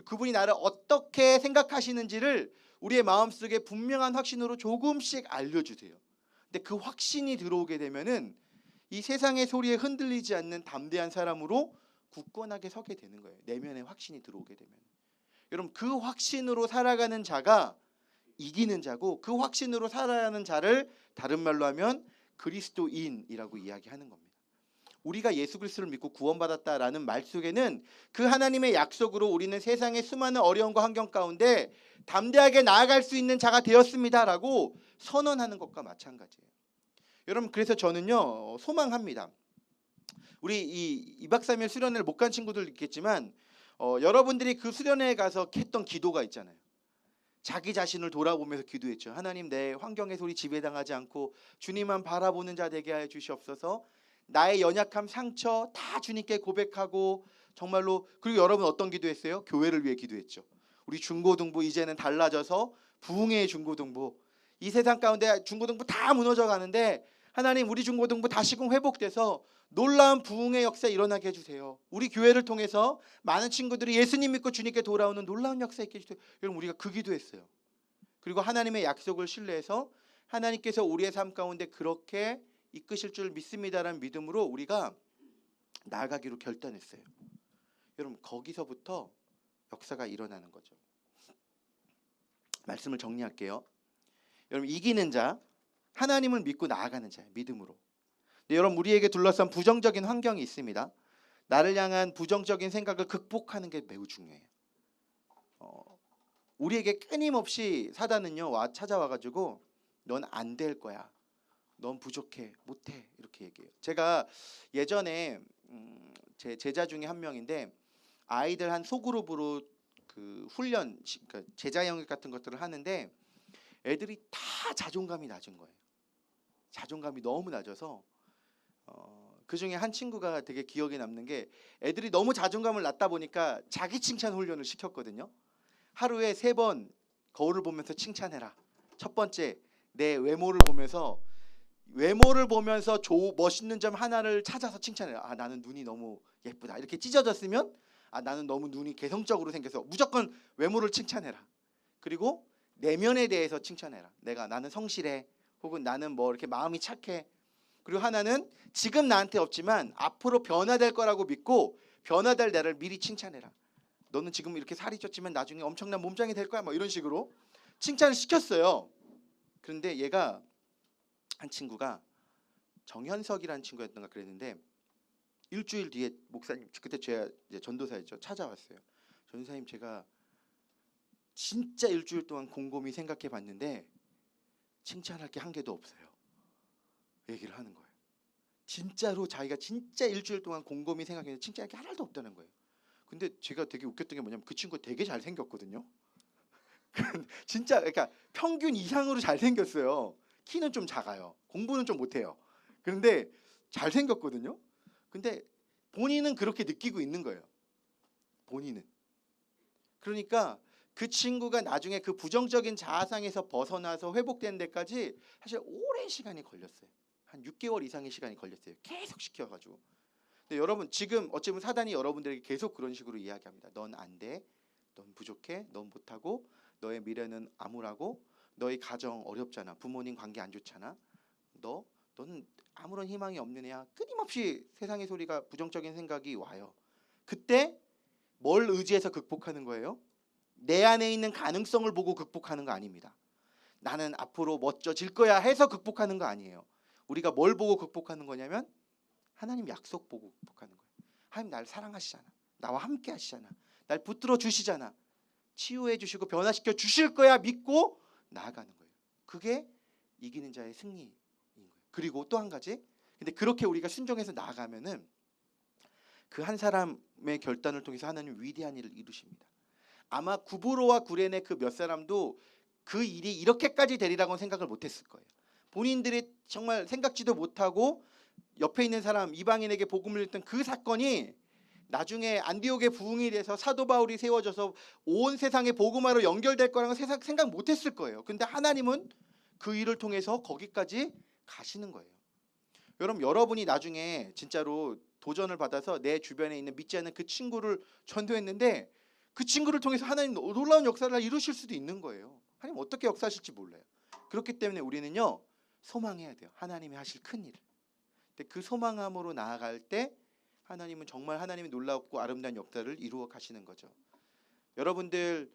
그분이 나를 어떻게 생각하시는지를 우리의 마음속에 분명한 확신으로 조금씩 알려주세요. 근데 그 확신이 들어오게 되면은 이 세상의 소리에 흔들리지 않는 담대한 사람으로 굳건하게 서게 되는 거예요. 내면에 확신이 들어오게 되면. 여러분 그 확신으로 살아가는 자가 이기는 자고, 그 확신으로 살아가는 자를 다른 말로 하면 그리스도인이라고 이야기하는 겁니다. 우리가 예수 그리스도를 믿고 구원받았다라는 말 속에는 그 하나님의 약속으로 우리는 세상의 수많은 어려움과 환경 가운데 담대하게 나아갈 수 있는 자가 되었습니다라고 선언하는 것과 마찬가지예요. 여러분 그래서 저는요 소망합니다. 우리 이 2박 3일 수련회를 못 간 친구들 있겠지만 여러분들이 그 수련회에 가서 했던 기도가 있잖아요. 자기 자신을 돌아보면서 기도했죠. 하나님 내 환경의 소리 지배당하지 않고 주님만 바라보는 자 되게 하여 주시옵소서. 나의 연약함 상처 다 주님께 고백하고 정말로. 그리고 여러분 어떤 기도했어요? 교회를 위해 기도했죠. 우리 중고등부 이제는 달라져서 부흥의 중고등부, 이 세상 가운데 중고등부 다 무너져 가는데 하나님 우리 중고등부 다시금 회복돼서 놀라운 부흥의 역사 일어나게 해주세요. 우리 교회를 통해서 많은 친구들이 예수님 믿고 주님께 돌아오는 놀라운 역사 있게 해주세요. 여러분 우리가 그 기도했어요. 그리고 하나님의 약속을 신뢰해서 하나님께서 우리의 삶 가운데 그렇게 이끄실 줄 믿습니다라는 믿음으로 우리가 나아가기로 결단했어요. 여러분 거기서부터 역사가 일어나는 거죠. 말씀을 정리할게요. 여러분 이기는 자, 하나님을 믿고 나아가는 자예요. 믿음으로. 근데 여러분 우리에게 둘러싼 부정적인 환경이 있습니다. 나를 향한 부정적인 생각을 극복하는 게 매우 중요해요. 우리에게 끊임없이 사단은요 찾아와가지고 넌 안 될 거야, 넌 부족해, 못해 이렇게 얘기해요. 제가 예전에 제 제자 중에 한 명인데 아이들 한 소그룹으로 그 훈련, 그러니까 제자 영역 같은 것들을 하는데 애들이 다 자존감이 낮은 거예요. 자존감이 너무 낮아서 그 중에 한 친구가 되게 기억에 남는 게 애들이 너무 자존감을 낮다 보니까 자기 칭찬 훈련을 시켰거든요. 하루에 3번 거울을 보면서 칭찬해라. 첫 번째, 내 외모를 보면서 멋있는 점 하나를 찾아서 칭찬해라. 아, 나는 눈이 너무 예쁘다. 이렇게 찢어졌으면 아, 나는 너무 눈이 개성적으로 생겨서 무조건 외모를 칭찬해라. 그리고 내면에 대해서 칭찬해라. 나는 성실해. 혹은 나는 뭐 이렇게 마음이 착해. 그리고 하나는 지금 나한테 없지만 앞으로 변화될 거라고 믿고 변화될 나를 미리 칭찬해라. 너는 지금 이렇게 살이 쪘지만 나중에 엄청난 몸짱이 될 거야. 뭐 이런 식으로 칭찬을 시켰어요. 그런데 얘가 한 친구가 정현석이라는 친구였던가 그랬는데 일주일 뒤에 목사님, 그때 제가 이제 전도사였죠, 찾아왔어요. 전도사님, 제가 진짜 일주일 동안 곰곰이 생각해 봤는데 칭찬할 게 한 개도 없어요. 얘기를 하는 거예요. 진짜로 자기가 진짜 일주일 동안 곰곰이 생각했는데 칭찬할 게 하나도 없다는 거예요. 근데 제가 되게 웃겼던 게 뭐냐면 그 친구 되게 잘생겼거든요. 진짜 그러니까 평균 이상으로 잘생겼어요. 키는 좀 작아요. 공부는 좀 못해요. 그런데 잘생겼거든요. 근데 본인은 그렇게 느끼고 있는 거예요. 본인은. 그러니까 그 친구가 나중에 그 부정적인 자아상에서 벗어나서 회복되는 데까지 사실 오랜 시간이 걸렸어요. 한 6개월 이상의 시간이 걸렸어요. 계속 시켜가지고. 근데 여러분 지금 어쩌면 사단이 여러분들에게 계속 그런 식으로 이야기합니다. 넌 안 돼, 넌 부족해, 넌 못하고, 너의 미래는 암울하고, 너의 가정 어렵잖아, 부모님 관계 안 좋잖아, 너는 아무런 희망이 없는 애야. 끊임없이 세상의 소리가, 부정적인 생각이 와요. 그때 뭘 의지해서 극복하는 거예요? 내 안에 있는 가능성을 보고 극복하는 거 아닙니다. 나는 앞으로 멋져질 거야 해서 극복하는 거 아니에요. 우리가 뭘 보고 극복하는 거냐면 하나님 약속 보고 극복하는 거예요. 하나님 날 사랑하시잖아. 나와 함께 하시잖아. 날 붙들어 주시잖아. 치유해 주시고 변화시켜 주실 거야 믿고 나아가는 거예요. 그게 이기는 자의 승리인 거예요. 그리고 또 한 가지. 근데 그렇게 우리가 순종해서 나아가면은 그 한 사람의 결단을 통해서 하나님 위대한 일을 이루십니다. 아마 구브로와 구레네 그 몇 사람도 그 일이 이렇게까지 되리라고는 생각을 못했을 거예요. 본인들이 정말 생각지도 못하고 옆에 있는 사람 이방인에게 복음을 했던 그 사건이 나중에 안디옥의 부흥이 돼서 사도 바울이 세워져서 온 세상에 복음화로 연결될 거라는 생각 못했을 거예요. 근데 하나님은 그 일을 통해서 거기까지 가시는 거예요. 여러분이 나중에 진짜로 도전을 받아서 내 주변에 있는 믿지 않는 그 친구를 전도했는데 그 친구를 통해서 하나님 놀라운 역사를 이루실 수도 있는 거예요. 하나님 어떻게 역사하실지 몰라요. 그렇기 때문에 우리는요 소망해야 돼요. 하나님이 하실 큰 일을. 근데 그 소망함으로 나아갈 때 하나님은 정말 하나님의 놀랍고 아름다운 역사를 이루어 가시는 거죠. 여러분들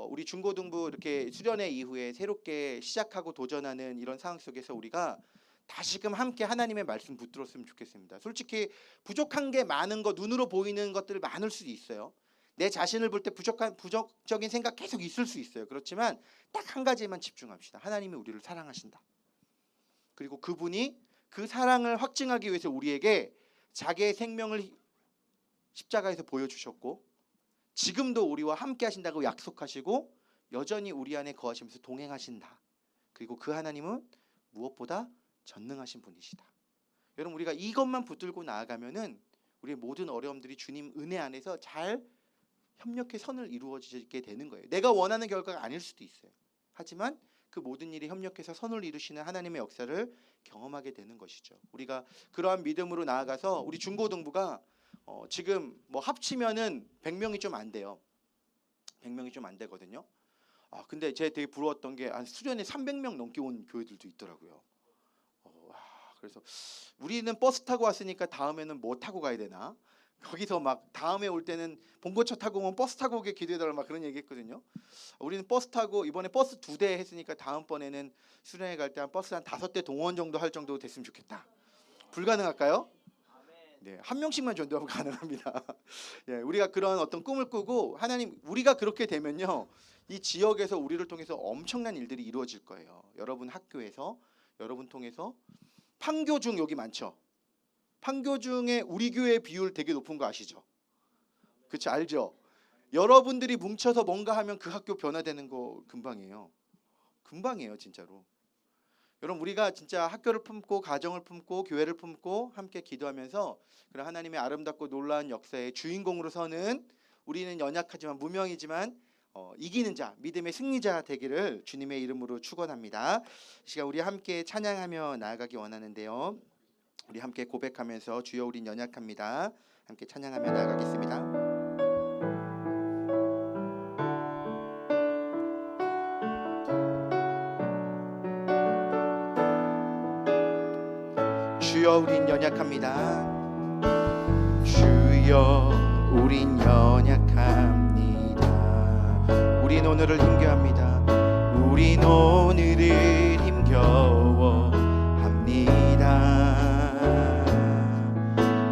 우리 중고등부 이렇게 수련회 이후에 새롭게 시작하고 도전하는 이런 상황 속에서 우리가 다시금 함께 하나님의 말씀 붙들었으면 좋겠습니다. 솔직히 부족한 게 많은 거, 눈으로 보이는 것들 많을 수도 있어요. 내 자신을 볼 때 부정적인 생각 계속 있을 수 있어요. 그렇지만 딱 한 가지에만 집중합시다. 하나님이 우리를 사랑하신다. 그리고 그분이 그 사랑을 확증하기 위해서 우리에게 자기의 생명을 십자가에서 보여주셨고 지금도 우리와 함께 하신다고 약속하시고 여전히 우리 안에 거하시면서 동행하신다. 그리고 그 하나님은 무엇보다 전능하신 분이시다. 여러분 우리가 이것만 붙들고 나아가면은 우리의 모든 어려움들이 주님 은혜 안에서 잘 협력의 선을 이루어지게 되는 거예요. 내가 원하는 결과가 아닐 수도 있어요. 하지만 그 모든 일이 협력해서 선을 이루시는 하나님의 역사를 경험하게 되는 것이죠. 우리가 그러한 믿음으로 나아가서 우리 중고등부가 지금 뭐 합치면은 100명이 좀 안 돼요. 100명이 좀 안 되거든요. 근데 제가 되게 부러웠던 게 한 수련회 300명 넘게 온 교회들도 있더라고요. 그래서 우리는 버스 타고 왔으니까 다음에는 뭐 타고 가야 되나? 거기서 막 다음에 올 때는 봉고차 타고 오면 버스 타고 오게 기도해달라 막 그런 얘기했거든요. 우리는 버스 타고 이번에 버스 2대 했으니까 다음번에는 수련회 갈 때 한 버스 한 5대 동원 정도 할 정도 됐으면 좋겠다. 불가능할까요? 네, 한 명씩만 전도하면 가능합니다. 예, 우리가 그런 어떤 꿈을 꾸고 하나님 우리가 그렇게 되면요. 이 지역에서 우리를 통해서 엄청난 일들이 이루어질 거예요. 여러분 학교에서 여러분 통해서 판교중 여기 많죠. 판교중에 우리 교회 비율 되게 높은 거 아시죠? 그렇죠, 알죠? 여러분들이 뭉쳐서 뭔가 하면 그 학교 변화되는 거 금방이에요. 금방이에요, 진짜로. 여러분 우리가 진짜 학교를 품고 가정을 품고 교회를 품고 함께 기도하면서 그런 하나님의 아름답고 놀라운 역사의 주인공으로 서는 우리는 연약하지만 무명이지만 이기는 자, 믿음의 승리자 되기를 주님의 이름으로 축원합니다. 이 시간 우리 함께 찬양하며 나아가기 원하는데요. 우리 함께 고백하면서 주여 우린 연약합니다. 함께 찬양하며 나아가겠습니다. 주여 우린 연약합니다. 주여 우린 연약합니다. 우린 오늘을 힘겨워합니다. 우린 오늘을 힘겨워합니다.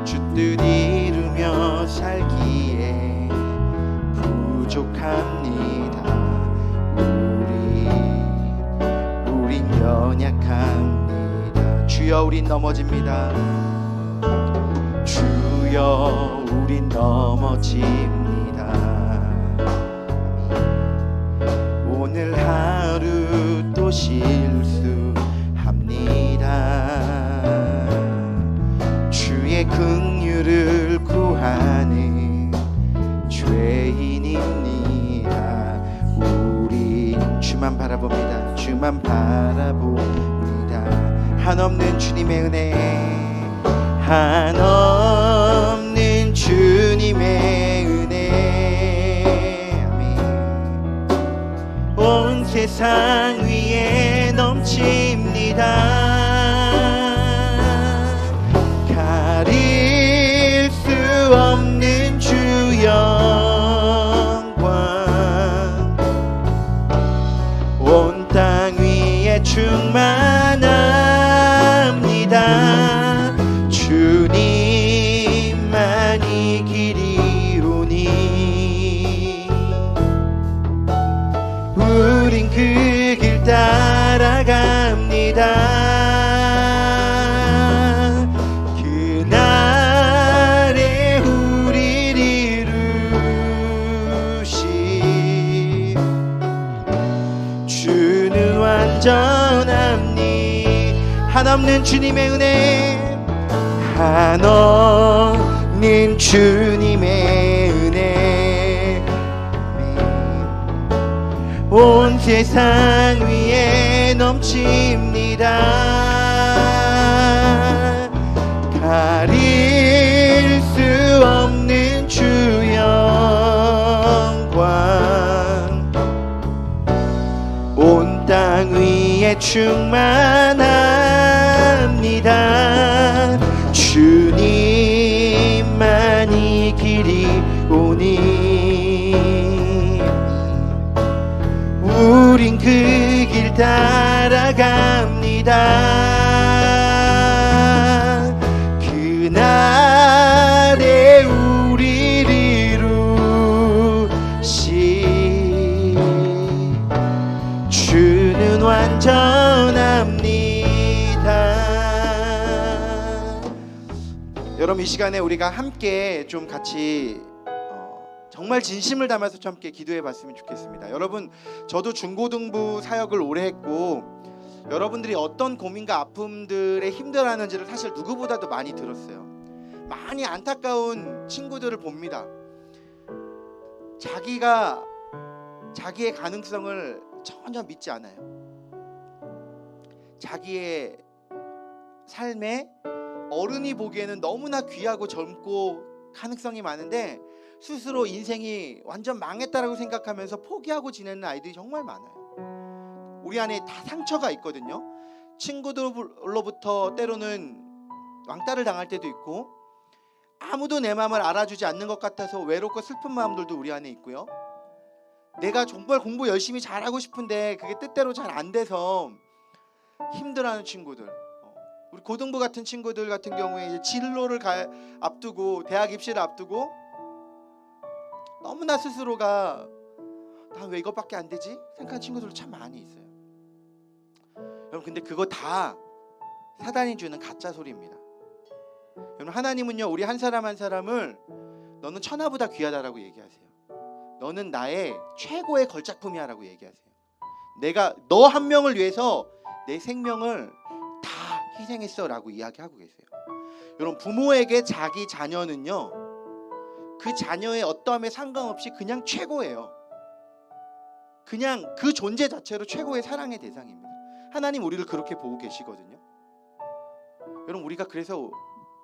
주 뜻 이루며 살기에 부족합니다. 우린 연약합니다. 주여 우린 넘어집니다. 주여 우린 넘어집니다. 오늘 하루 또 실수합니다. 주의 긍휼을 구하는 죄인입니다. 우린 주만 바라봅니다. 주만 바라봅니다. 한없는 주님의 은혜, 한없는 주님의 은혜, 아멘. 온 세상 위에 넘칩니다. 가릴 수 없는 주 영광, 온 땅 위에 충만합니다. 주님만이 길이오니 우린 그 길 따라갑니다. 그날에 우릴 이루시 주는 완전합니. 한없는 주님의 은혜, 한없는 주님의 은혜, 온 세상 위에 넘칩니다. 가릴 수 없는 주 영광, 온 땅 위에 충만합니다. 주님만이 길이오니 우린 그 길 따라갑니다. 그날에 우릴 이루시 주는 완전합니다. 여러분 이 시간에 우리가 함께 좀 같이 정말 진심을 담아서 좀 함께 기도해 봤으면 좋겠습니다. 여러분 저도 중고등부 사역을 오래 했고 여러분들이 어떤 고민과 아픔들에 힘들어하는지를 사실 누구보다도 많이 들었어요. 많이 안타까운 친구들을 봅니다. 자기의 가능성을 전혀 믿지 않아요. 자기의 삶에 어른이 보기에는 너무나 귀하고 젊고 가능성이 많은데 스스로 인생이 완전 망했다라고 생각하면서 포기하고 지내는 아이들이 정말 많아요. 우리 안에 다 상처가 있거든요. 친구들로부터 때로는 왕따를 당할 때도 있고 아무도 내 마음을 알아주지 않는 것 같아서 외롭고 슬픈 마음들도 우리 안에 있고요. 내가 정말 공부 열심히 잘하고 싶은데 그게 뜻대로 잘 안 돼서 힘들어하는 친구들, 우리 고등부 같은 친구들 같은 경우에 이제 진로를 앞두고 대학 입시를 앞두고 너무나 스스로가 나 왜 이것밖에 안 되지? 생각하는 친구들도 참 많이 있어요. 여러분 근데 그거 다 사단이 주는 가짜 소리입니다. 여러분 하나님은요 우리 한 사람 한 사람을 너는 천하보다 귀하다라고 얘기하세요. 너는 나의 최고의 걸작품이야라고 얘기하세요. 내가 너 한 명을 위해서 내 생명을 다 희생했어라고 이야기하고 계세요. 여러분 부모에게 자기 자녀는요 그 자녀의 어떠함에 상관없이 그냥 최고예요. 그냥 그 존재 자체로 최고의 사랑의 대상입니다. 하나님 우리를 그렇게 보고 계시거든요. 여러분 우리가 그래서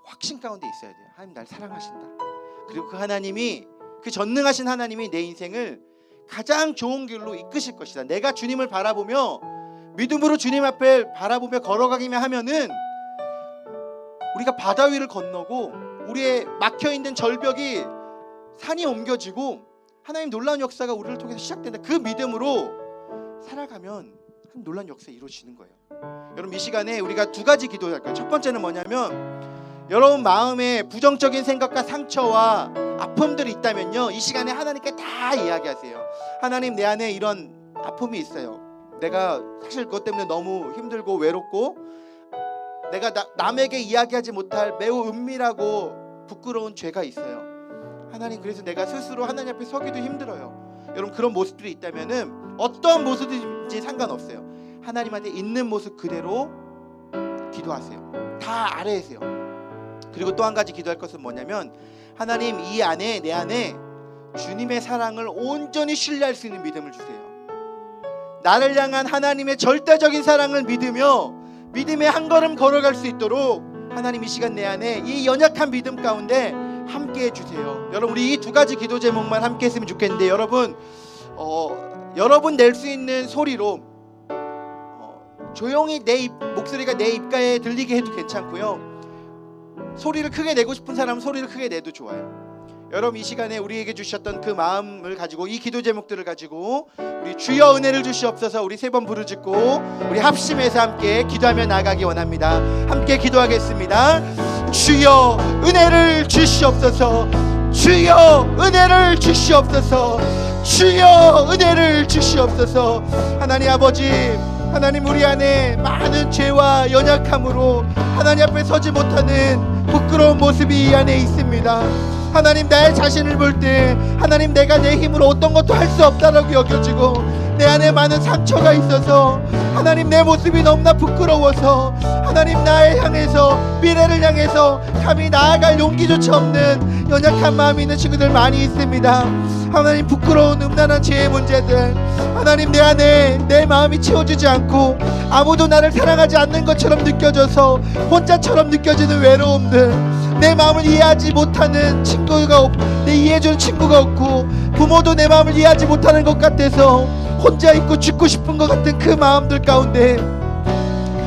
확신 가운데 있어야 돼요. 하나님 날 사랑하신다. 그리고 그 하나님이 그 전능하신 하나님이 내 인생을 가장 좋은 길로 이끄실 것이다. 내가 주님을 바라보며 믿음으로 주님 앞에 바라보며 걸어가기만 하면은 우리가 바다 위를 건너고 우리의 막혀있는 절벽이 산이 옮겨지고 하나님 놀라운 역사가 우리를 통해서 시작된다. 그 믿음으로 살아가면 하나님 놀라운 역사가 이루어지는 거예요. 여러분 이 시간에 우리가 두 가지 기도할 거예요. 첫 번째는 뭐냐면 여러분 마음에 부정적인 생각과 상처와 아픔들이 있다면요 이 시간에 하나님께 다 이야기하세요. 하나님 내 안에 이런 아픔이 있어요. 내가 사실 그것 때문에 너무 힘들고 외롭고 내가 남에게 이야기하지 못할 매우 은밀하고 부끄러운 죄가 있어요. 하나님 그래서 내가 스스로 하나님 앞에 서기도 힘들어요. 여러분 그런 모습들이 있다면은 어떤 모습인지 상관없어요. 하나님한테 있는 모습 그대로 기도하세요. 다 아뢰세요. 그리고 또 한 가지 기도할 것은 뭐냐면 하나님 이 안에 내 안에 주님의 사랑을 온전히 신뢰할 수 있는 믿음을 주세요. 나를 향한 하나님의 절대적인 사랑을 믿으며 믿음의 한 걸음 걸어갈 수 있도록 하나님 이 시간 내 안에 이 연약한 믿음 가운데 함께 해주세요. 여러분 우리 이 두 가지 기도 제목만 함께 했으면 좋겠는데 여러분 여러분 낼 수 있는 소리로 조용히 내 목소리가 내 입가에 들리게 해도 괜찮고요. 소리를 크게 내고 싶은 사람은 소리를 크게 내도 좋아요. 여러분 이 시간에 우리에게 주셨던 그 마음을 가지고 이 기도 제목들을 가지고 우리 주여 은혜를 주시옵소서 우리 세 번 부르짖고 우리 합심해서 함께 기도하며 나가기 원합니다. 함께 기도하겠습니다. 주여 은혜를 주시옵소서. 주여 은혜를 주시옵소서. 주여 은혜를 주시옵소서. 하나님 아버지 하나님 우리 안에 많은 죄와 연약함으로 하나님 앞에 서지 못하는 부끄러운 모습이 이 안에 있습니다. 하나님 나의 자신을 볼 때 하나님 내가 내 힘으로 어떤 것도 할 수 없다라고 여겨지고 내 안에 많은 상처가 있어서 하나님 내 모습이 너무나 부끄러워서 하나님 나를 향해서 미래를 향해서 감히 나아갈 용기조차 없는 연약한 마음이 있는 친구들 많이 있습니다. 하나님 부끄러운 음란한 죄의 문제들 하나님 내 안에 내 마음이 채워지지 않고 아무도 나를 사랑하지 않는 것처럼 느껴져서 혼자처럼 느껴지는 외로움들 내 마음을 이해하지 못하는 친구가 내 이해해주는 친구가 없고 부모도 내 마음을 이해하지 못하는 것 같아서 혼자 있고 죽고 싶은 것 같은 그 마음들 가운데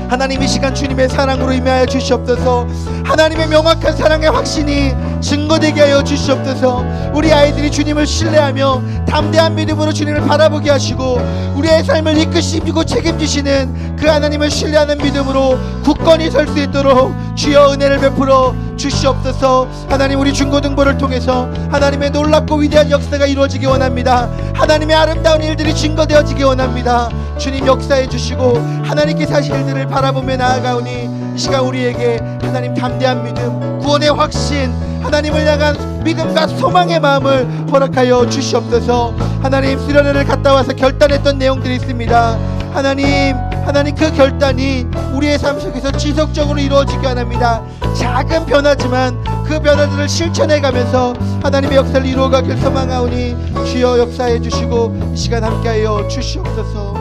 하나님 이 시간 주님의 사랑으로 임하여 주시옵소서. 하나님의 명확한 사랑의 확신이 증거되게 하여 주시옵소서. 우리 아이들이 주님을 신뢰하며 담대한 믿음으로 주님을 바라보게 하시고 우리의 삶을 이끄시고 책임지시는 그 하나님을 신뢰하는 믿음으로 굳건히 설 수 있도록 주여 은혜를 베풀어 주시옵소서. 하나님 우리 중고등부를 통해서 하나님의 놀랍고 위대한 역사가 이루어지기 원합니다. 하나님의 아름다운 일들이 증거되어지기 원합니다. 주님 역사해 주시고 하나님께 사실 일들을 바라보며 나아가오니 이 시간 우리에게 하나님 담대한 믿음 구원의 확신 하나님을 향한 믿음과 소망의 마음을 허락하여 주시옵소서. 하나님 수련회를 갔다 와서 결단했던 내용들이 있습니다. 하나님 그 결단이 우리의 삶 속에서 지속적으로 이루어지기 원합니다. 작은 변화지만 그 변화들을 실천해가면서 하나님의 역사를 이루어가길 소망하오니 주여 역사해 주시고 이 시간 함께하여 주시옵소서.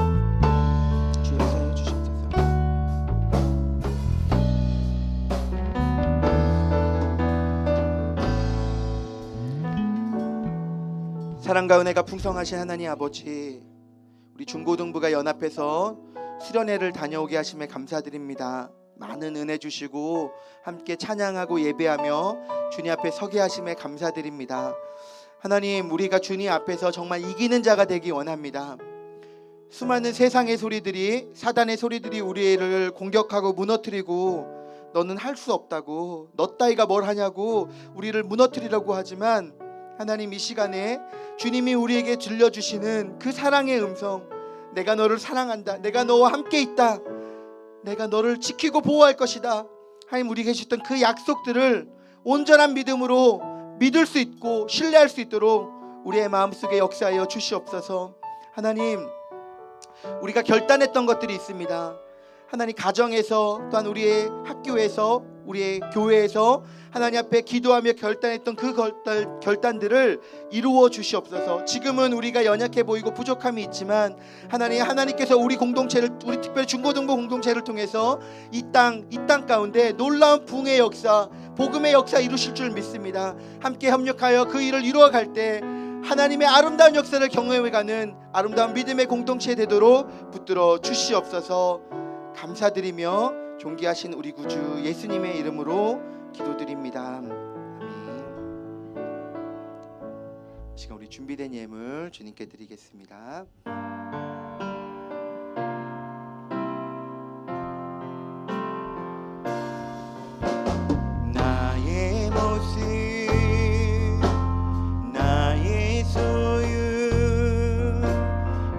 주여 역사해 주시옵소서. 사랑과 은혜가 풍성하신 하나님 아버지 우리 중고등부가 연합해서 수련회를 다녀오게 하심에 감사드립니다. 많은 은혜 주시고 함께 찬양하고 예배하며 주님 앞에 서게 하심에 감사드립니다. 하나님 우리가 주님 앞에서 정말 이기는 자가 되기 원합니다. 수많은 세상의 소리들이 사단의 소리들이 우리를 공격하고 무너뜨리고 너는 할 수 없다고, 너 따위가 뭘 하냐고 우리를 무너뜨리려고 하지만, 하나님 이 시간에 주님이 우리에게 들려주시는 그 사랑의 음성, 내가 너를 사랑한다, 내가 너와 함께 있다, 내가 너를 지키고 보호할 것이다, 하나님 우리 계셨던 그 약속들을 온전한 믿음으로 믿을 수 있고 신뢰할 수 있도록 우리의 마음속에 역사하여 주시옵소서. 하나님, 우리가 결단했던 것들이 있습니다. 하나님, 가정에서, 또한 우리의 학교에서, 우리의 교회에서 하나님 앞에 기도하며 결단했던 그 결단들을 이루어 주시옵소서. 지금은 우리가 연약해 보이고 부족함이 있지만 하나님께서 우리 공동체를, 우리 특별히 중고등부 공동체를 통해서 이 땅 가운데 놀라운 부흥의 역사, 복음의 역사 이루실 줄 믿습니다. 함께 협력하여 그 일을 이루어갈 때 하나님의 아름다운 역사를 경험해가는 아름다운 믿음의 공동체 되도록 붙들어 주시옵소서. 감사드리며 존귀하신 우리 구주 예수님의 이름으로 기도드립니다. 아멘. 지금 우리 준비된 예물 주님께 드리겠습니다. 나의 모습, 나의 소유,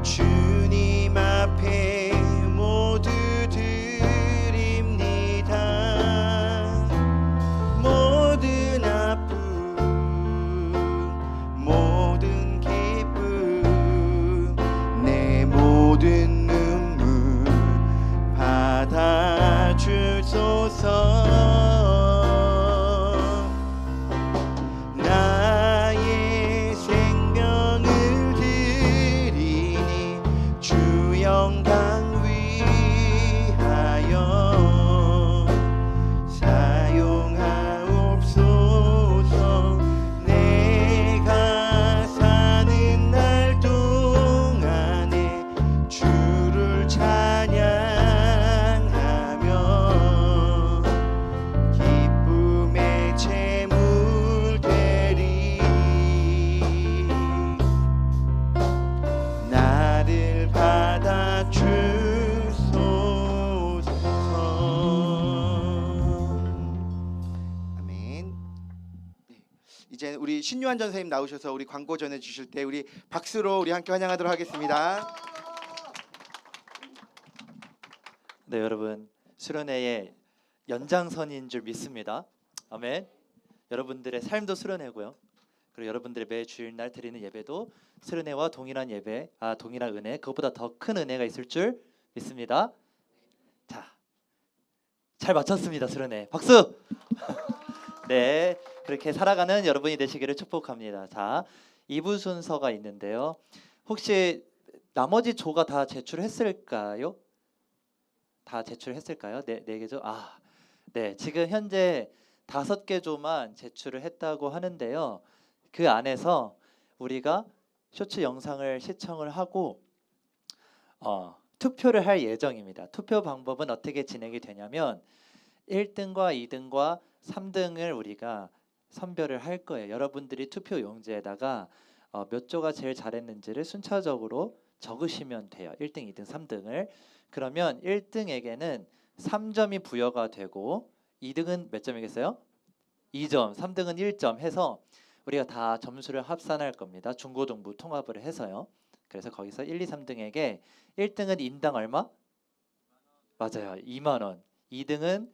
주님 앞에 모두 드립니다. 모든 아픔, 모든 기쁨, 내 모든 눈물 받아주소서. 나의 생명을 드리니 주 영광 위하여 사용하옵소서. 내가 사는 날 동안에 주를 찬양하며 기쁨의 제물 되리. 나를 받아 주소서. 아멘. 네. 이제 우리 신유한 전사님 나오셔서 우리 광고 전해 주실 때 우리 박수로 우리 함께 환영하도록 하겠습니다. 네, 여러분, 수련회의 연장선인 줄 믿습니다. 아멘. 여러분들의 삶도 수련회고요. 그리고 여러분들의 매 주일날 드리는 예배도 수련회와 동일한 예배, 동일한 은혜, 그것보다 더 큰 은혜가 있을 줄 믿습니다. 자, 잘 마쳤습니다. 수련회 박수. 네, 그렇게 살아가는 여러분이 되시기를 축복합니다. 자, 2부 순서가 있는데요. 혹시 나머지 조가 다 제출했을까요? 다 제출했을까요? 네 개죠. 네, 지금 현재 5개 조만 제출을 했다고 하는데요. 그 안에서 우리가 쇼츠 영상을 시청을 하고 투표를 할 예정입니다. 투표 방법은 어떻게 진행이 되냐면 1등과 2등과 3등을 우리가 선별을 할 거예요. 여러분들이 투표 용지에다가 몇 조가 제일 잘했는지를 순차적으로 적으시면 돼요. 1등, 2등, 3등을. 그러면 1등에게는 3점이 부여가 되고 2등은 몇 점이겠어요? 2점, 3등은 1점 해서 우리가 다 점수를 합산할 겁니다. 중고등부 통합을 해서요. 그래서 거기서 1, 2, 3등에게 1등은 인당 얼마? 맞아요. 2만 원. 2등은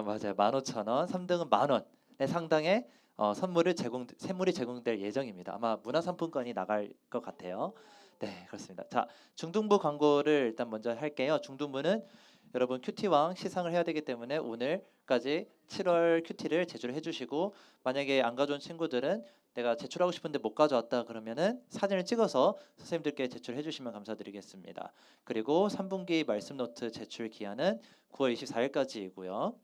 맞아요. 15,000원. 3등은 만원의 상당의 세물이 제공될 예정입니다. 아마 문화상품권이 나갈 것 같아요. 네, 그렇습니다. 자, 중등부 광고를 일단 먼저 할게요. 중등부는 여러분 큐티왕 시상을 해야 되기 때문에 오늘까지 7월 큐티를 제출해 주시고, 만약에 안 가져온 친구들은 내가 제출하고 싶은데 못 가져왔다 그러면은 사진을 찍어서 선생님들께 제출해 주시면 감사드리겠습니다. 그리고 3분기 말씀 노트 제출 기한은 9월 24일까지이고요.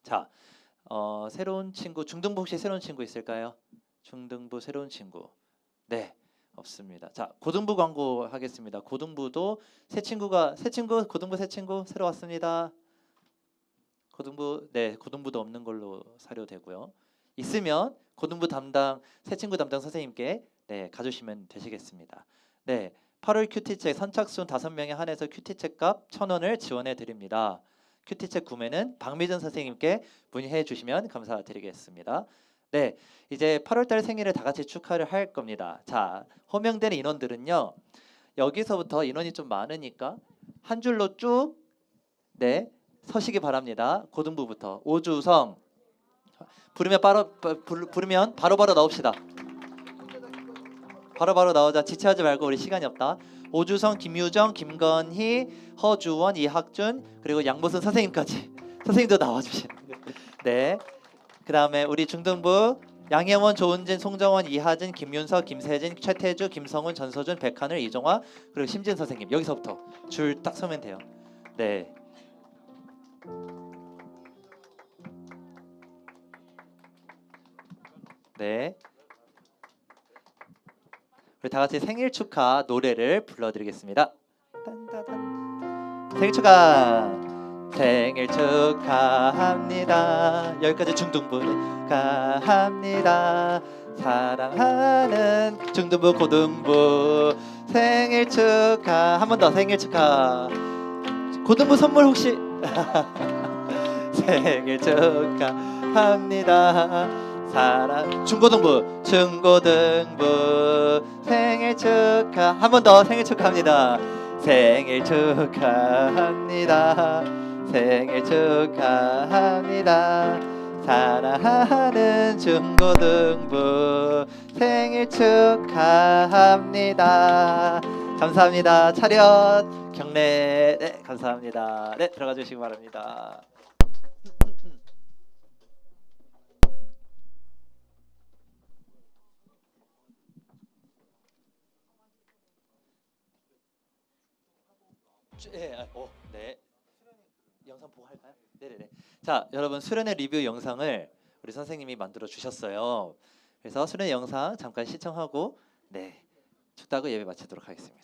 자, 새로운 친구, 중등부 혹시 새로운 친구 있을까요? 중등부 새로운 친구. 네, 없습니다. 자, 고등부 광고 하겠습니다. 고등부도 고등부 새 친구 새로 왔습니다. 고등부도 없는 걸로 사료되고요. 있으면 고등부 담당 새 친구 담당 선생님께 가주시면 되시겠습니다. 네, 8월 큐티책 선착순 5명에 한해서 큐티책 값 1,000원을 지원해 드립니다. 큐티책 구매는 박미전 선생님께 문의해 주시면 감사드리겠습니다. 네, 이제 8월달 생일을 다 같이 축하를 할 겁니다. 자, 호명되는 인원들은요. 여기서부터 인원이 좀 많으니까 한 줄로 쭉 네, 서시기 바랍니다. 고등부부터 오주성 부르면 바로바로 나옵시다. 바로바로 나오자. 지체하지 말고 우리 시간이 없다. 오주성, 김유정, 김건희, 허주원, 이학준 그리고 양보순 선생님까지 선생님도 나와주시는 네. 그 다음에 우리 중등부 양혜원, 조은진, 송정원, 이하진, 김윤석, 김세진, 최태주, 김성훈, 전서준, 백하늘, 이종화 그리고 심진 선생님 여기서부터 줄 딱 서면 돼요. 네. 네. 우리 다 같이 생일 축하 노래를 불러드리겠습니다. 딴따단. 생일 축하. 생일 축하합니다. 여기까지 중등부 축하합니다. 사랑하는 중등부 고등부 생일 축하. 한 번 더 생일 축하. 고등부 선물 혹시 생일 축하합니다. 사랑 중고등부 생일 축하. 한 번 더 생일 축하합니다. 생일 축하합니다. 생일 축하합니다. 사랑하는 중고등부 생일 축하합니다. 감사합니다. 차렷 경례. 네, 감사합니다. 네, 들어가 주시기 바랍니다. 네. 영상 보고 할까요? 네네네. 자, 여러분 수련회 리뷰 영상을 우리 선생님이 만들어 주셨어요. 그래서 수련회 영상 잠깐 시청하고 네 축다고 예배 마치도록 하겠습니다.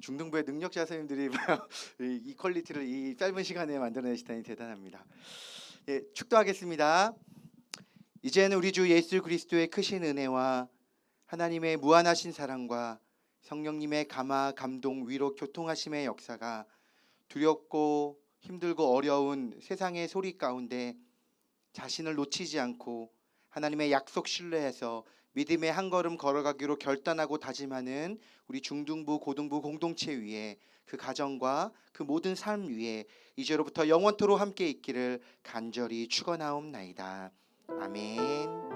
중등부의 능력자 선생님들이 이 퀄리티를 이 짧은 시간에 만들어내시다니 대단합니다. 예, 축도하겠습니다. 이제는 우리 주 예수 그리스도의 크신 은혜와 하나님의 무한하신 사랑과 성령님의 감화, 감동, 위로, 교통하심의 역사가 두렵고 힘들고 어려운 세상의 소리 가운데 자신을 놓치지 않고 하나님의 약속 신뢰해서 믿음의 한 걸음 걸어가기로 결단하고 다짐하는 우리 중등부 고등부 공동체 위에 그 가정과 그 모든 삶 위에 이제로부터 영원토록 함께 있기를 간절히 축원하옵나이다. 아멘.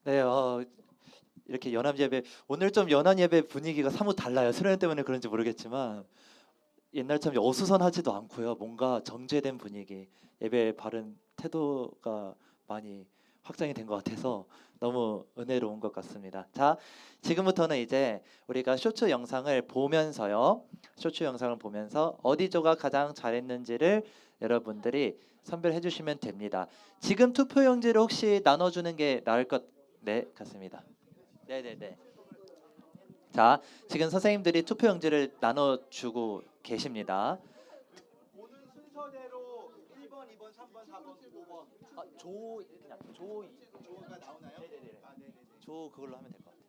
네, 이렇게 연합 예배 오늘 좀 연합 예배 분위기가 사뭇 달라요. 수련 때문에 그런지 모르겠지만 옛날처럼 어수선하지도 않고요. 뭔가 정제된 분위기, 예배의 바른 태도가 많이 확장이 된 것 같아서 너무 은혜로운 것 같습니다. 자, 지금부터는 이제 우리가 쇼츠 영상을 보면서요. 쇼츠 영상을 보면서 어디조가 가장 잘했는지를 여러분들이 선별해 주시면 됩니다. 지금 투표용지를 혹시 나눠주는 게 나을 것? 네, 같습니다. 네네네. 자, 지금 선생님들이 투표용지를 나눠주고 계십니다. 보는 순서대로 1번, 2번, 3번, 4번, 5번. 그냥 조가 나오나요? 네네네. 조 그걸로 하면 될 것 같아요.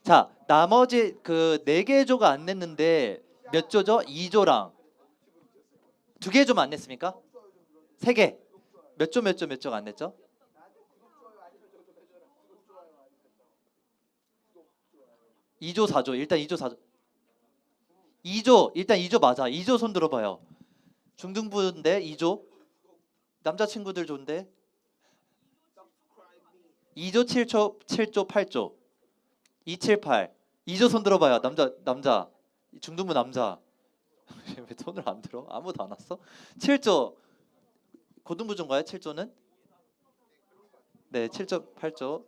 자, 나머지 그 4개 조가 안 냈는데 몇 조죠? 2조랑 2개 좀 안 냈습니까? 3개. 몇 조가 안 냈죠? 2조, 4조. 일단 2조, 4조. 2조 일단 2조 맞아. 2조 손 들어봐요. 중등부인데 2조. 남자친구들 좋은데 2조 7조 8조 278 2조 손 들어봐요. 남자 중등부 남자. 왜 손을 안 들어? 아무도 안 왔어? 7조 고등부 중가요? 7조는? 네, 7조 8조.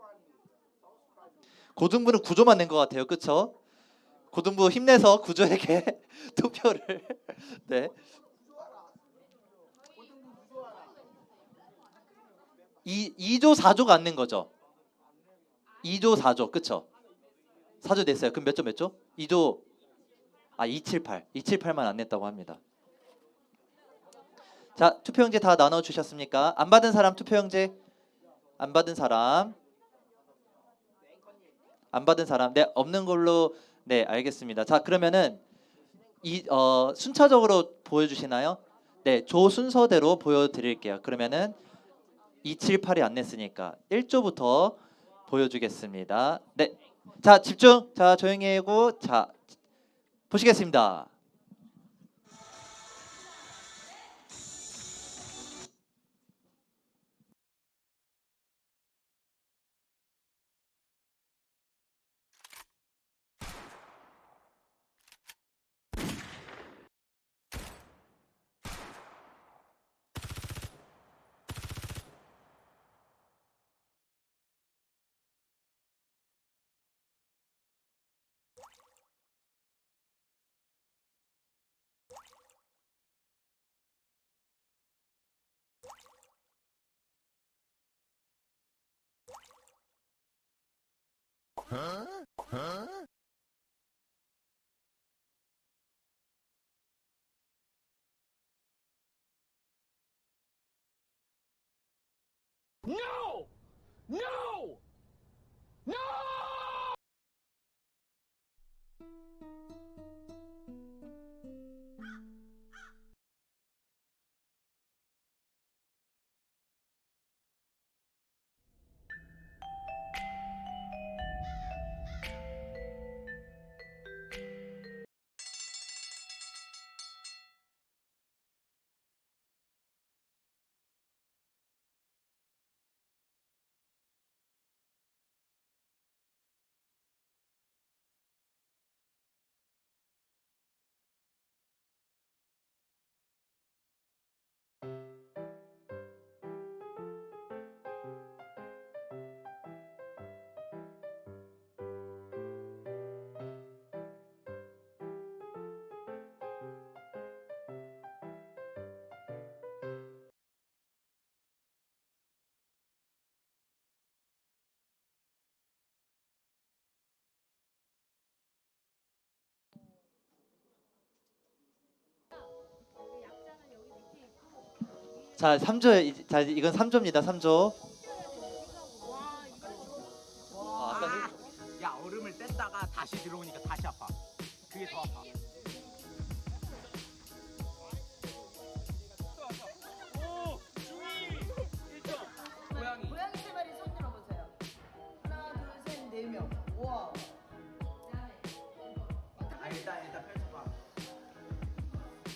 고등부는 9조만 낸 것 같아요. 그쵸? 고등부 힘내서 9조에게 투표를 네. 2조 4조가 안 낸 거죠. 2조 4조 그쵸? 4조 냈어요. 그럼 몇 조? 2조 278만 안 냈다고 합니다. 자, 투표용지 다 나눠 주셨습니까? 안 받은 사람 투표용지 안 받은 사람 네, 없는 걸로 네, 알겠습니다. 자, 그러면은 순차적으로 보여주시나요? 네, 조 순서대로 보여드릴게요. 그러면은 278이 안 냈으니까 1조부터 보여주겠습니다. 네, 자 집중. 자 조용히 하고 자 보시겠습니다. No! No! No! 자, 3조. 자, 이건 3조입니다. 3조. 야, 얼음을 뗐다가 다시 들어오니까 다시 아파. 그게 더 아파. 고양이 세 마리 손 들어보세요. 하나, 둘, 셋, 네 명. 와. 일단 펼쳐봐.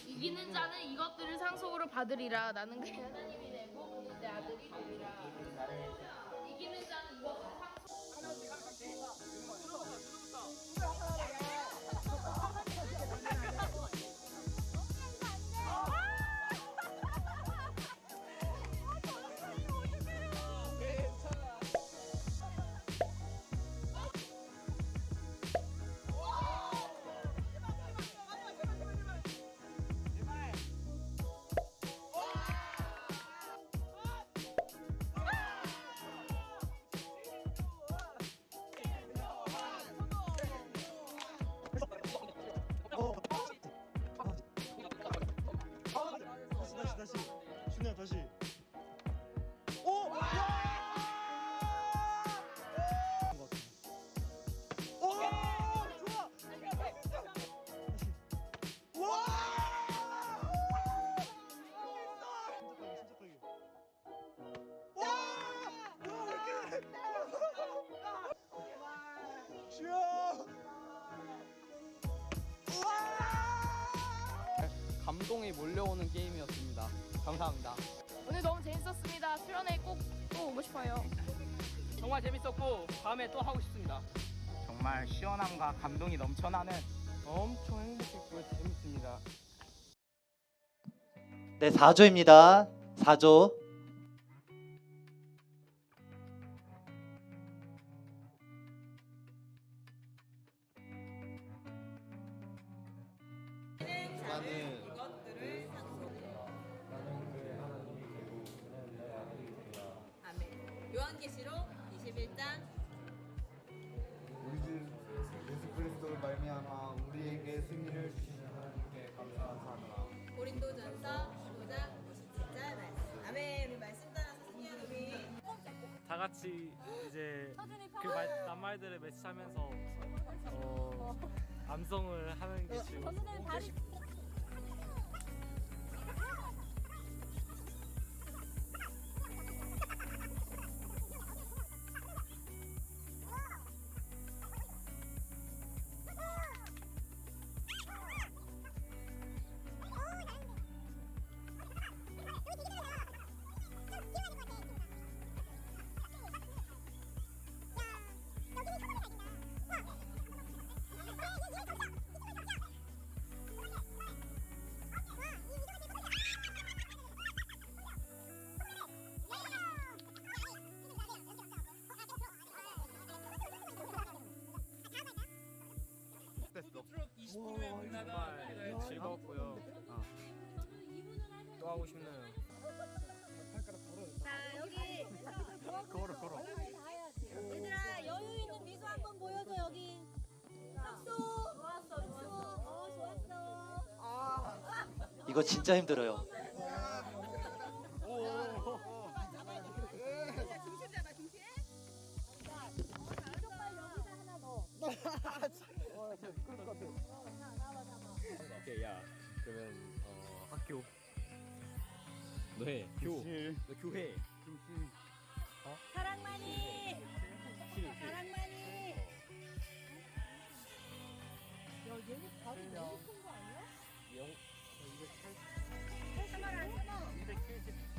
이기는 자는 이것들을 상속으로 받으리라. 나는 그 하나님이 되고 그는 내 아들이 되리라. 이기는 자는 이것들을 다시 준우야 다시 감동이 몰려오는 게임이었습니다. 감사합니다. 오늘 너무 재밌었습니다. 수련회 꼭 또 오고 싶어요. 정말 재밌었고 다음에 또 하고 싶습니다. 정말 시원함과 감동이 넘쳐나는 엄청 행복했고 재밌습니다. 네, 4조입니다. 4조. 요한계시록 21장 우리 주 예수 그리스도를 말미암아 우리에게 승리를 주시는 하나님께 감사하노라. 고린도전서 15장 57절 말씀. 아멘. 우리 말씀 따라서 승리하는 우리. 다 같이 이제 그 낱말들을 매치하면서 암송을 하는 게 지금 정말 즐거웠고요. 또 하고 싶네요. 자, 여기. 걸어. 얘들아, 여유 있는 미소 한번 보여줘, 여기. 박수. 좋았어. 이거 진짜 힘들어요. 오케이, 야, 그러면 학교. 너해. 너 교회. 사랑만이. 사랑만이. 야, 얘는 바로 너무 큰거 아니야?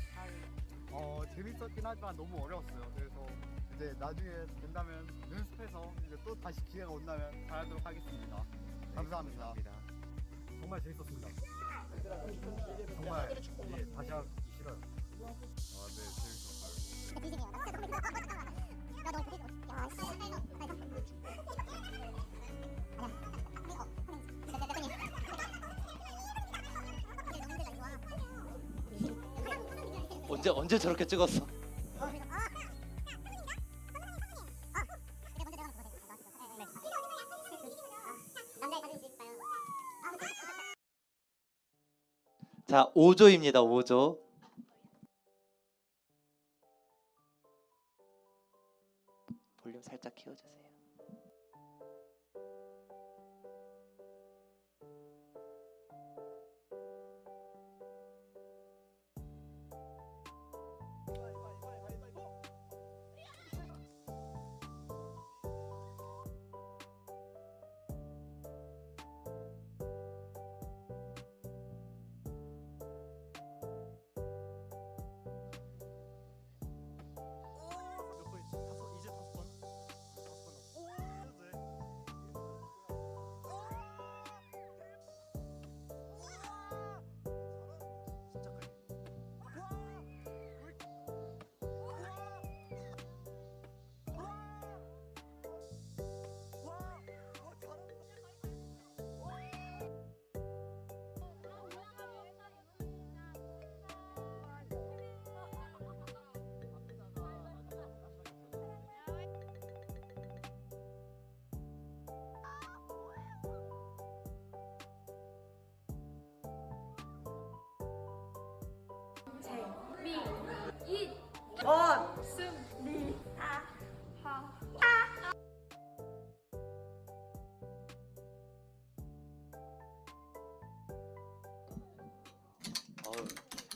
278. 재밌었긴 하지만 너무 어려웠어요. 그래서 이제 나중에 된다면 연습해서 이제 또 다시 기회가 온다면 잘하도록 하겠습니다. 감사합니다. 정말 재밌었습니다. 정말 다시 하기 싫어요. 언제 저렇게 찍었어? 자, 5조입니다. 5조. 활짝 키워주세요.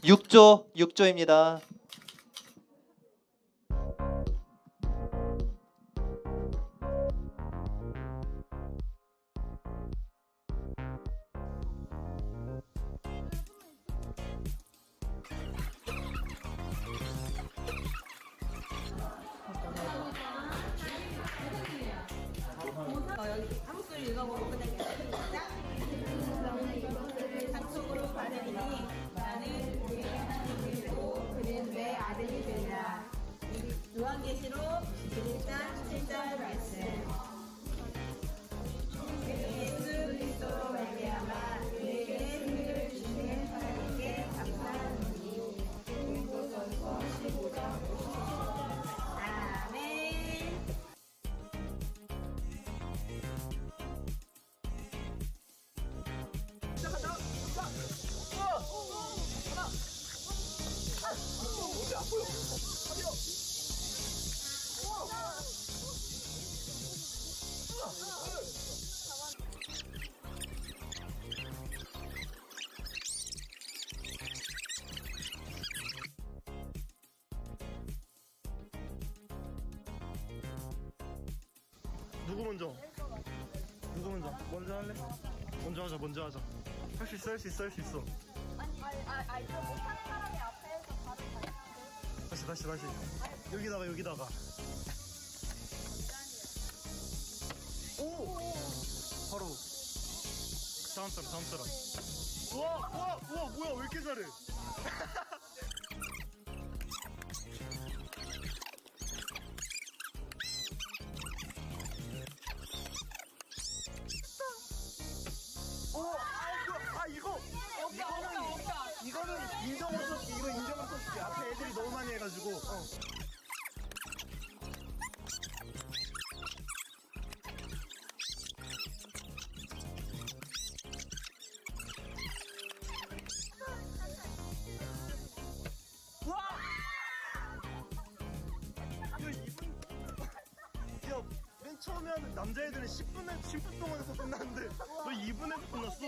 육 6조입니다. 여기 한국 소리 읽어보고 끝내겠습니다. 상속으로 받으리니 나는 그의 하나님이 되고 그는 내 아들이 되리라. 요한계시록 1장 7절 말씀. 예수 그리스도로 말미암아 우리에게 승리를 주신 하나님께 감사하노니. 고린도전서 15장 57절. 아멘. 누구 먼저? 누구 먼저? 먼저 할래? 먼저 하자, 먼저 하자. 할 수 있어, 할 수 있어, 할 수 있어. 다시. 여기다가. 오! 바로. 다음 사람. 우와, 뭐야, 왜 이렇게 잘해? 이거는 인정을 써줄게. 앞에 애들이 너무 많이 해가지고. 맨 처음에 하는 남자애들은 10분 동안 해서 끝났는데 너 2분에서 끝났어.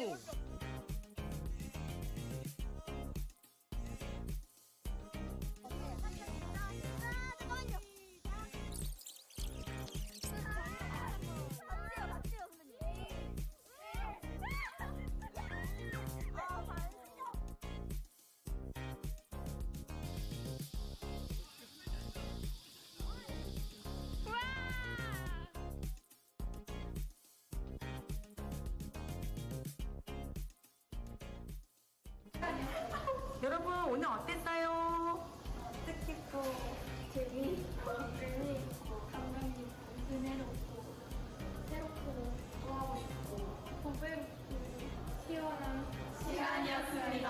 여러분 오늘 어땠어요? 뜻깊고 재미있고 의미있고 감명 깊고 은혜롭고 새롭고 또 하고 싶고 보배롭고 시원한 시간이었습니다.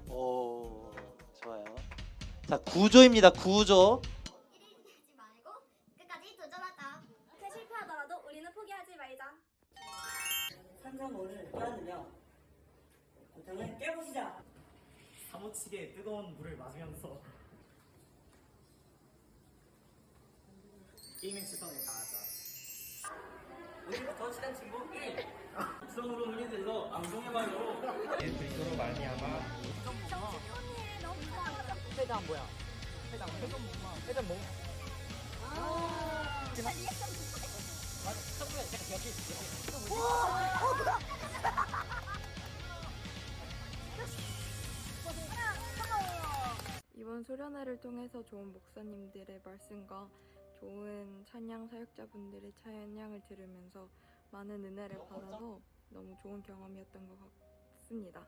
오, 좋아요. 자, 9조입니다. 9조. 하지 말고 끝까지 도전하자. 실패하더라도 우리는 포기하지 말자. 335를 껴안으며 고통을 깨보시자. 3월 야무치게 뜨거운 물을 맞으면서 게임의 시선을 다하자. 오늘부터 친한 친구 1. 육성으로 흔들러 방송해봐요. 글로로 말미암아. 회장 뭐야? 회장 뭐? 이번 수련회를 통해서 좋은 목사님들의 말씀과 좋은 찬양 사역자분들의 찬양을 들으면서 많은 은혜를 받아서 너무 좋은 경험이었던 것 같습니다.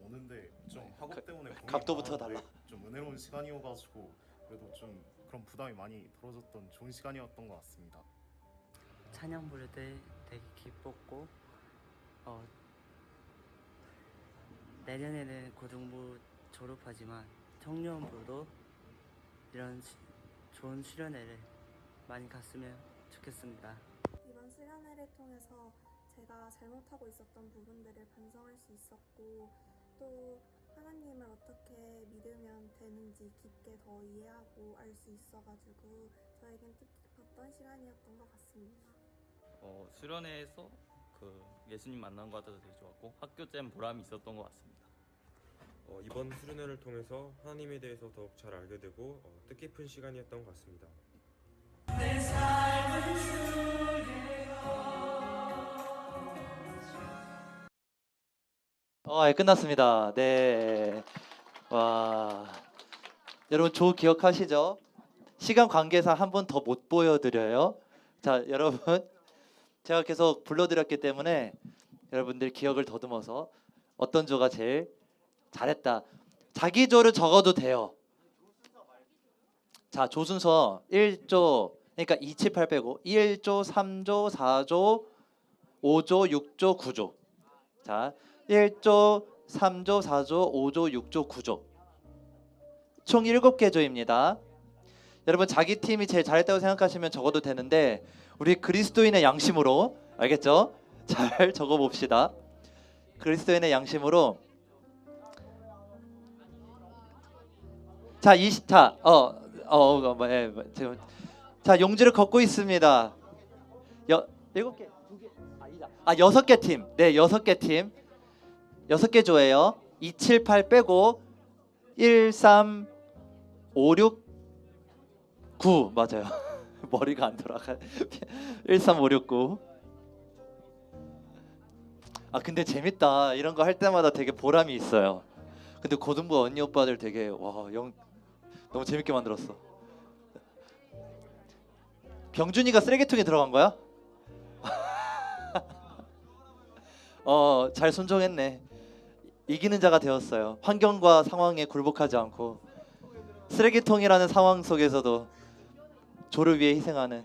오는데 좀 학업 때문에 고민이 각도부터 많았는데 달라. 좀 은혜로운 시간이어가지고 그래도 좀 그런 부담이 많이 덜어졌던 좋은 시간이었던 것 같습니다. 찬양 부를 때 되게 기뻤고 내년에는 고등부 졸업하지만 청년부도 이런 좋은 수련회를 많이 갔으면 좋겠습니다. 이번 수련회를 통해서 제가 잘못하고 있었던 부분들을 반성할 수 있었고 또 하나님을 어떻게 믿으면 되는지 깊게 더 이해하고 알 수 있어가지고 저에겐 뜻깊었던 시간이었던 것 같습니다. 수련회에서 그 예수님 만난 것 같아서 되게 좋았고 학교잼 보람이 있었던 것 같습니다. 이번 수련회를 통해서 하나님에 대해서 더욱 잘 알게 되고 뜻깊은 시간이었던 것 같습니다. 예, 끝났습니다. 네. 와. 여러분 조 기억하시죠? 시간 관계상 한 번 더 못 보여드려요. 자, 여러분 제가 계속 불러드렸기 때문에 여러분들 기억을 더듬어서 어떤 조가 제일 잘했다. 자기 조를 적어도 돼요. 자, 조 순서 1조 그러니까 2, 7, 8 빼고 1조, 3조, 4조, 5조, 6조, 9조. 자, 1조, 3조, 4조, 5조, 6조, 9조. 총 7개 조입니다. 여러분 자기 팀이 제일 잘했다고 생각하시면 적어도 되는데 우리 그리스도인의 양심으로 알겠죠? 잘 적어봅시다. 그리스도인의 양심으로 자, 자, 용지를 걷고 있습니다. 7개, 2개, 아니다. 6개 팀. 네, 6개 팀. 6개 조예요. 2, 7, 8 빼고 1, 3, 5, 6, 9 맞아요. 머리가 안 돌아가. 1, 3, 5, 6, 9. 근데 재밌다. 이런 거 할 때마다 되게 보람이 있어요. 근데 고등부 언니 오빠들 되게 너무 재밌게 만들었어. 병준이가 쓰레기통에 들어간 거야? 잘 순종했네. 이기는 자가 되었어요. 환경과 상황에 굴복하지 않고 쓰레기통이라는 상황 속에서도 조를 위해 희생하는.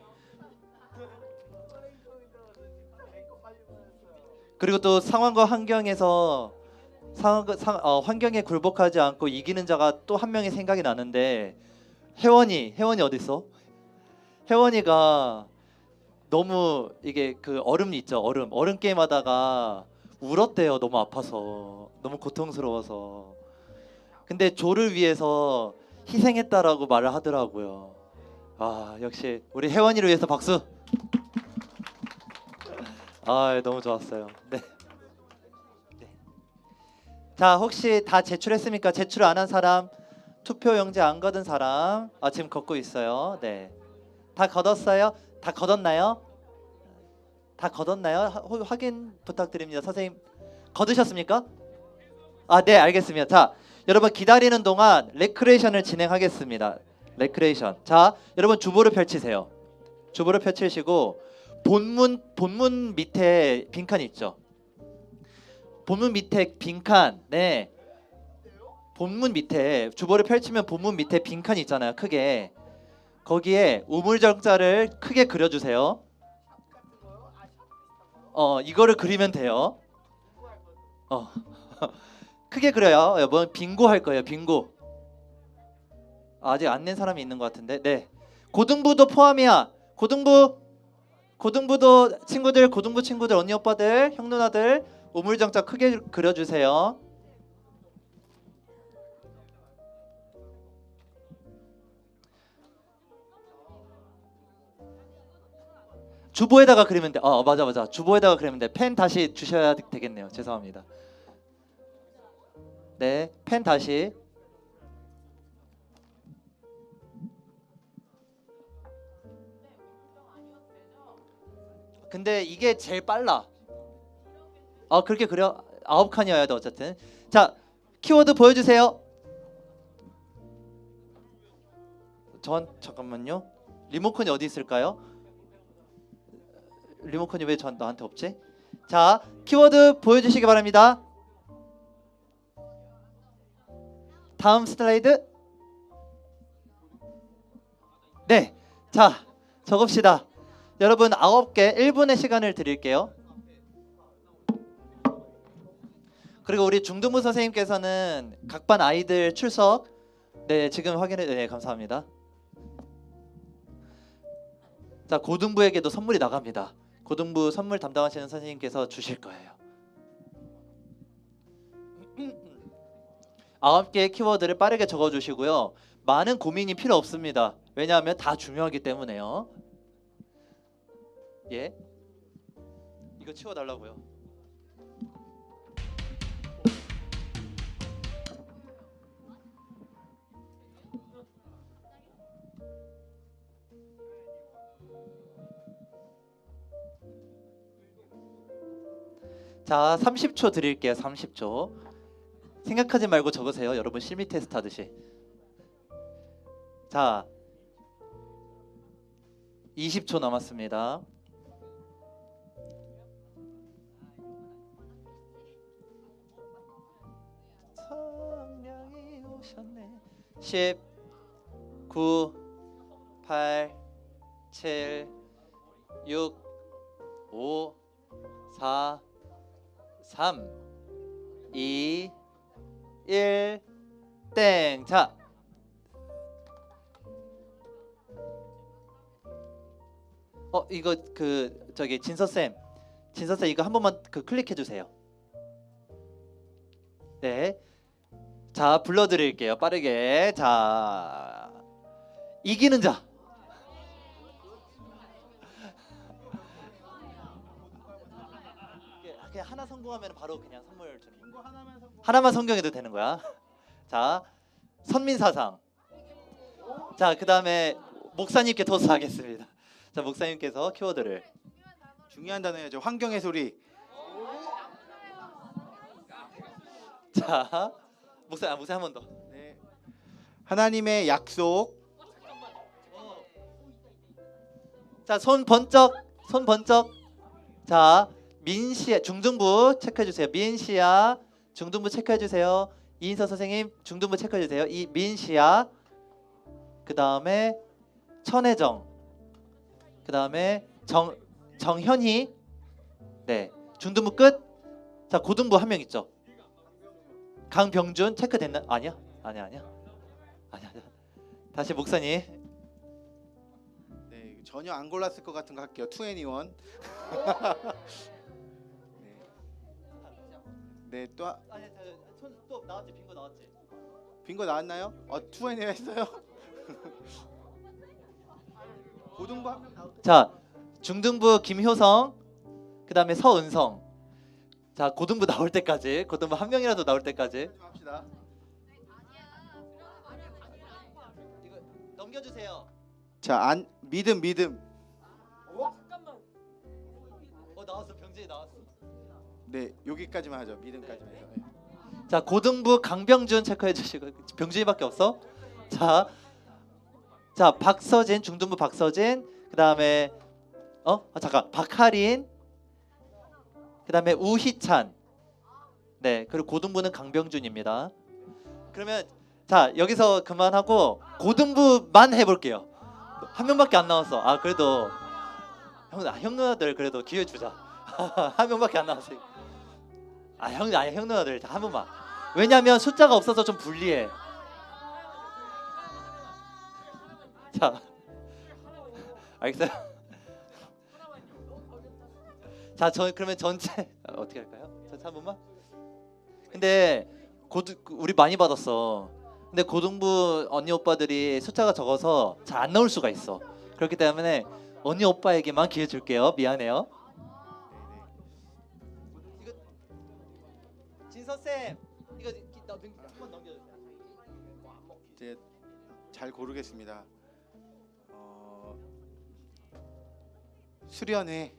그리고 또 상황과 환경에서 환경에 굴복하지 않고 이기는 자가 또 한 명이 생각이 나는데 혜원이 어디 있어? 혜원이가 너무 이게 그 얼음 있죠, 얼음 게임 하다가 울었대요. 너무 아파서, 너무 고통스러워서. 근데 조를 위해서 희생했다라고 말을 하더라고요. 역시 우리 혜원이를 위해서 박수. 너무 좋았어요. 네. 자, 혹시 다 제출했습니까? 제출 안 한 사람, 투표 용지 안 거둔 사람. 지금 걷고 있어요. 네. 다 거뒀어요? 다 거뒀나요? 다 거뒀나요? 확인 부탁드립니다. 선생님 거두셨습니까? 네, 알겠습니다. 자, 여러분 기다리는 동안 레크레이션을 진행하겠습니다. 레크레이션. 자, 여러분 주보를 펼치세요. 주보를 펼치시고 본문 밑에 빈칸 있죠? 본문 밑에 빈칸. 네. 본문 밑에 주보를 펼치면 본문 밑에 빈칸 있잖아요. 크게. 거기에 우물정자를 크게 그려주세요. 이거를 그리면 돼요. 크게 그려요. 여러분 빙고 할 거예요. 빙고. 아직 안 낸 사람이 있는 것 같은데. 네. 고등부도 포함이야. 고등부도 친구들, 고등부 친구들, 언니 오빠들, 형 누나들 우물정자 크게 그려주세요. 주보에다가 그리면 돼. 맞아. 주보에다가 그리면 돼. 펜 다시 주셔야 되겠네요. 죄송합니다. 네, 펜 다시. 근데 이게 제일 빨라. 그렇게 그려. 9칸이어야 돼 어쨌든. 자, 키워드 보여주세요. 잠깐만요. 리모컨이 어디 있을까요? 리모컨이 왜 나한테 없지? 자, 키워드 보여주시기 바랍니다. 다음 슬라이드. 네, 자 적읍시다. 여러분 9개 1분의 시간을 드릴게요. 그리고 우리 중등부 선생님께서는 각 반 아이들 출석 네 지금 확인해 네 감사합니다. 자, 고등부에게도 선물이 나갑니다. 고등부 선물 담당하시는 선생님께서 주실 거예요. 9개의 키워드를 빠르게 적어주시고요. 많은 고민이 필요 없습니다. 왜냐하면 다 중요하기 때문에요. 예, 이거 치워달라고요. 자, 30초 드릴게요. 30초. 생각하지 말고 적으세요. 여러분 실미 테스트 하듯이. 자, 20초 남았습니다. 성령이 오셨네. 10, 9, 8, 7, 6, 5, 4, 3, 2, 1, 땡. 자, 이거 저기 진서쌤 이거 한 번만 클릭해 주세요. 네, 자 불러드릴게요. 빠르게. 자, 이기는 자. 그냥 하나 성공하면 바로 그냥 선물 주는 거. 하나만 성공해도 되는 거야. 자, 선민사상. 자, 그 다음에 목사님께 토스하겠습니다. 자, 목사님께서 키워드를. 중요한 단어죠. 환경의 소리. 자, 목사 한 번 더. 네. 하나님의 약속. 자, 손 번쩍. 자, 민시아 중등부 체크해 주세요. 민시아 중등부 체크해 주세요. 이인서 선생님 중등부 체크해 주세요. 이 민시아. 그 다음에 천혜정. 그 다음에 정현희. 네, 중등부 끝. 자, 고등부 한 명 있죠. 강병준 체크 됐나? 아니야. 다시 목사님. 네, 전혀 안 골랐을 것 같은 거 할게요. 2NE1. 네, 또 아니, 손또 나왔지. 빈거 나왔지. 빈거 나왔나요? 2NE 했어요? 고등부 한 명 나왔죠. 자, 중등부 김효성. 그다음에 서은성. 자, 고등부 나올 때까지. 고등부 한 명이라도 나올 때까지. 합시다. 이거 넘겨주세요. 자, 믿음. 나왔어. 병진이 나왔어. 네, 여기까지만 하죠. 믿음까지만 해서. 네. 자, 고등부 강병준 체크해 주시고. 병준이밖에 없어. 자, 박서진 중등부 박서진. 그다음에 잠깐 박하린. 그다음에 우희찬. 네, 그리고 고등부는 강병준입니다. 그러면 자, 여기서 그만하고 고등부만 해볼게요. 한 명밖에 안 나왔어. 그래도 형 누나들 그래도 기회 주자. 한 명밖에 안 나왔어요. 형 누나들 한 번만. 왜냐하면 숫자가 없어서 좀 불리해. 자, 알겠어요? 자, 그러면 전체 어떻게 할까요? 전체 한 번만. 근데 우리 많이 받았어. 근데 고등부 언니 오빠들이 숫자가 적어서 잘 안 나올 수가 있어. 그렇기 때문에 언니 오빠에게만 기회 줄게요. 미안해요. 이거 진서 쌤 이거 한번 넘겨주세요. 이제 잘 고르겠습니다. 수련회.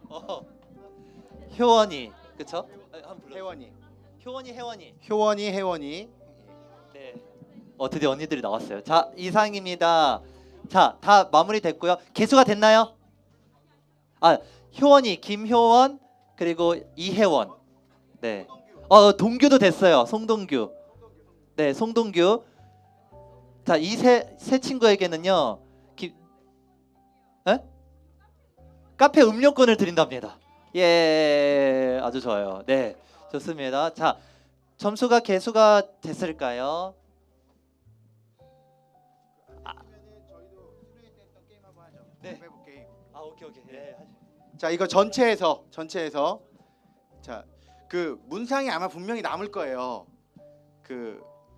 됐어? 효원이 그쵸? 한번 불러. 혜원이. 효원이. 혜원이. 네. 드디어 언니들이 나왔어요. 자 이상입니다. 자 다 마무리됐고요. 개수가 됐나요? 효원이 김효원 그리고 이혜원. 네. 동규도 됐어요. 송동규. 네, 송동규. 자, 이 세 친구에게는요. 카페 음료권을 드린답니다. 예, 아주 좋아요. 네, 좋습니다. 자, 점수가 개수가 됐을까요? 네. 오케이. 네. 자, 이거 전체에서 자, 그 문상이 아마 분명히 남을 거예요.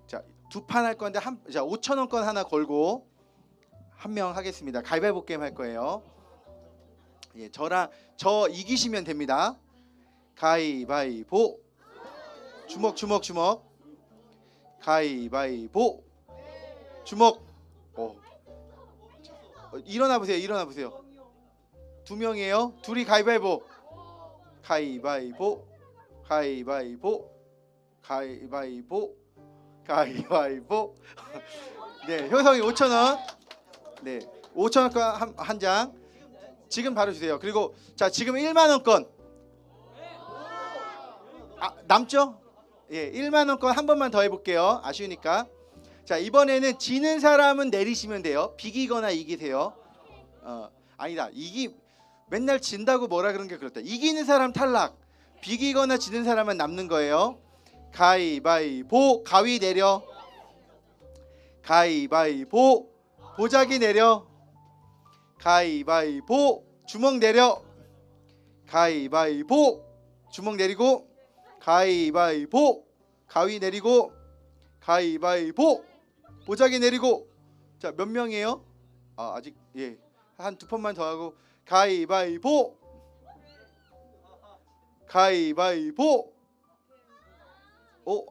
자, 두 판 할 건데 자, 5,000원권 하나 걸고 한 명 하겠습니다. 가위바위보 게임 할 거예요. 예, 저 이기시면 됩니다. 가위바위보. 주먹. 가위바위보. 주먹. 일어나 보세요. 두 명이에요. 둘이 가위바위보. 가위바위보. 네, 효성이 5,000원. 네, 5,000원권 한 장. 지금 바로 주세요. 그리고 자, 지금 1만 원권. 남죠? 예, 1만 원권 한 번만 더 해볼게요. 아쉬우니까. 자, 이번에는 지는 사람은 내리시면 돼요. 비기거나 이기세요. 아니다. 맨날 진다고 뭐라 그런 게 그렇다. 이기는 사람 탈락. 비기거나 지는 사람은 남는 거예요. 가위바위보. 가위 내려. 가위바위보. 보자기 내려. 가위바위보. 주먹 내려. 가위바위보. 주먹 내리고. 가위바위보. 가위 내리고. 가위바위보. 보자기 내리고. 자, 몇 명이에요? 아직 예, 한 두 판만 더 하고. 가위바위보.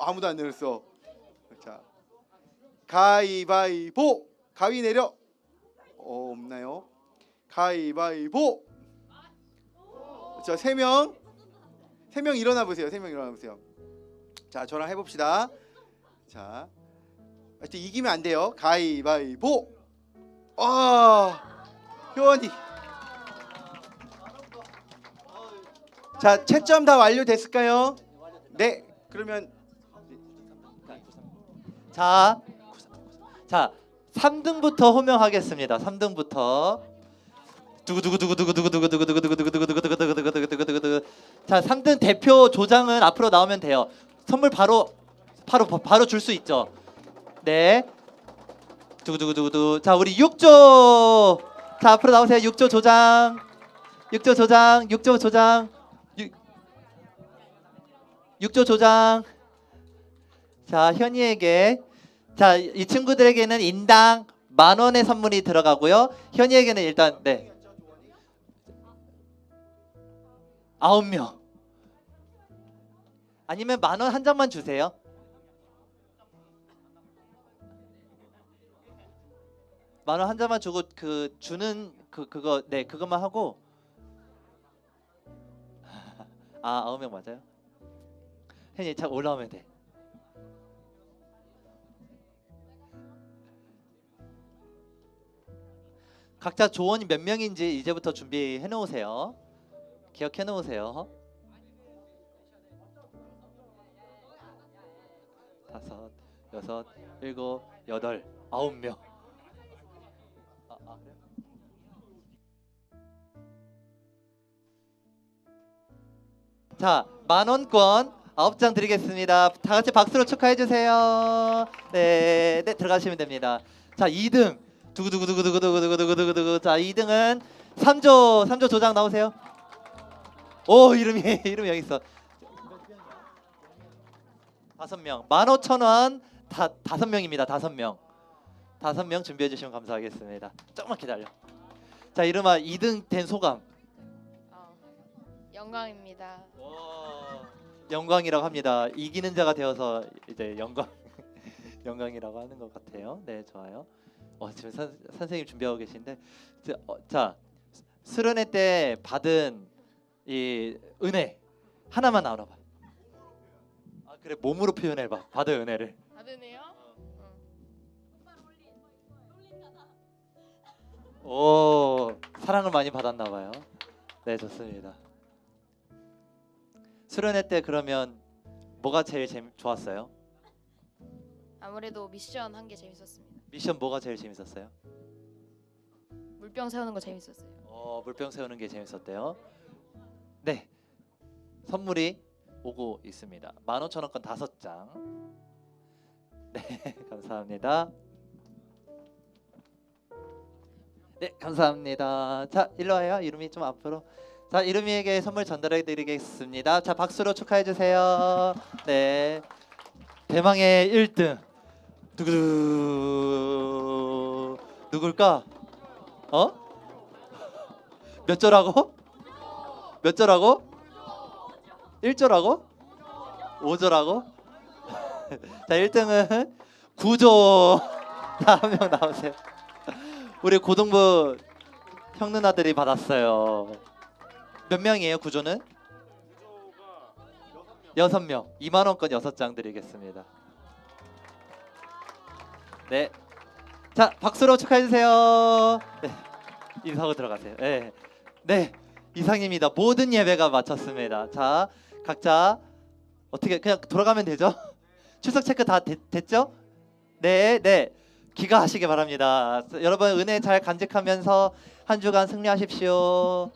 아무도 안 내렸어. 자, 가위바위보. 가위 내려. 없나요? 가위바위보. 자, 세 명 일어나 보세요. 자, 저랑 해봅시다. 자, 하여튼 이기면 안 돼요. 가위바위보. 효원이. 자, 채점 다 완료됐을까요? 네. 그러면 자 3등부터 호명하겠습니다. 3등부터. 두구두구두구두구두구두구두구두구두구두구두구두구두구두구두구두구두구두구. 자, 3등 대표 조장은 앞으로 나오면 돼요. 선물 바로 줄 수 있죠. 네. 두구두구두구두. 자, 우리 6조. 자, 앞으로 나오세요. 6조 조장. 6조 조장. 자, 현이에게. 자, 이 친구들에게는 인당 10,000원의 선물이 들어가고요. 현이에게는 일단 네. 9명. 아니면 10,000원 한 장만 주세요. 만원 한 장만 주고 주는 그거 네, 그것만 하고. 9명 맞아요? 현이 자 올라오면 돼. 각자 조언이 몇 명인지 이제부터 준비해 놓으세요. 기억해 놓으세요. 5, 6, 7, 8, 9명. 그래요? 자, 10,000원권 9장 드리겠습니다. 다 같이 박수로 축하해 주세요. 네, 들어가시면 됩니다. 자, 2등. 두구두구두구두구두구두구두구두구. 자, 2등은 3조 조장 나오세요. 이름이 여기 있어. 5명. 15,000원 5명입니다. 5명. 5명 준비해 주시면 감사하겠습니다. 조금만 기다려. 자, 이름아 2등 된 소감. 영광입니다. 영광이라고 합니다. 이기는 자가 되어서 이제 영광이라고 하는 것 같아요. 네, 좋아요. 지금 선생님 준비하고 계신데, 자, 수련회 때 받은 이 은혜 하나만 나눠봐. 그래, 몸으로 표현해봐. 받은 은혜를. 받으네요. 오, 사랑을 많이 받았나 봐요. 네, 좋습니다. 수련회 때 그러면 뭐가 제일 좋았어요? 아무래도 미션 한 게 재밌었습니다. 미션 뭐가 제일 재밌었어요? 물병 세우는 거 재밌었어요. 물병 세우는 게 재밌었대요. 네, 선물이 오고 있습니다. 15,000원권 5장. 네, 감사합니다. 네, 감사합니다. 자, 일로 와요. 이름이 좀 앞으로. 자, 이름이에게 선물 전달해 드리겠습니다. 자, 박수로 축하해 주세요. 네, 대망의 1등 누굴까? 몇 조라고? 몇 조라고? 1조라고? 5조라고? 자, 1등은 9조. 한 명 나오세요. 우리 고등부 형 누나들이 받았어요. 몇 명이에요? 9조는? 6명. 20,000원권 6장 드리겠습니다. 네. 자, 박수로 축하해 주세요. 네. 인사하고 들어가세요. 네. 네. 이상입니다. 모든 예배가 마쳤습니다. 자, 각자 어떻게 그냥 돌아가면 되죠? 출석 체크 다 됐죠? 네, 네. 귀가하시기 바랍니다. 여러분 은혜 잘 간직하면서 한 주간 승리하십시오.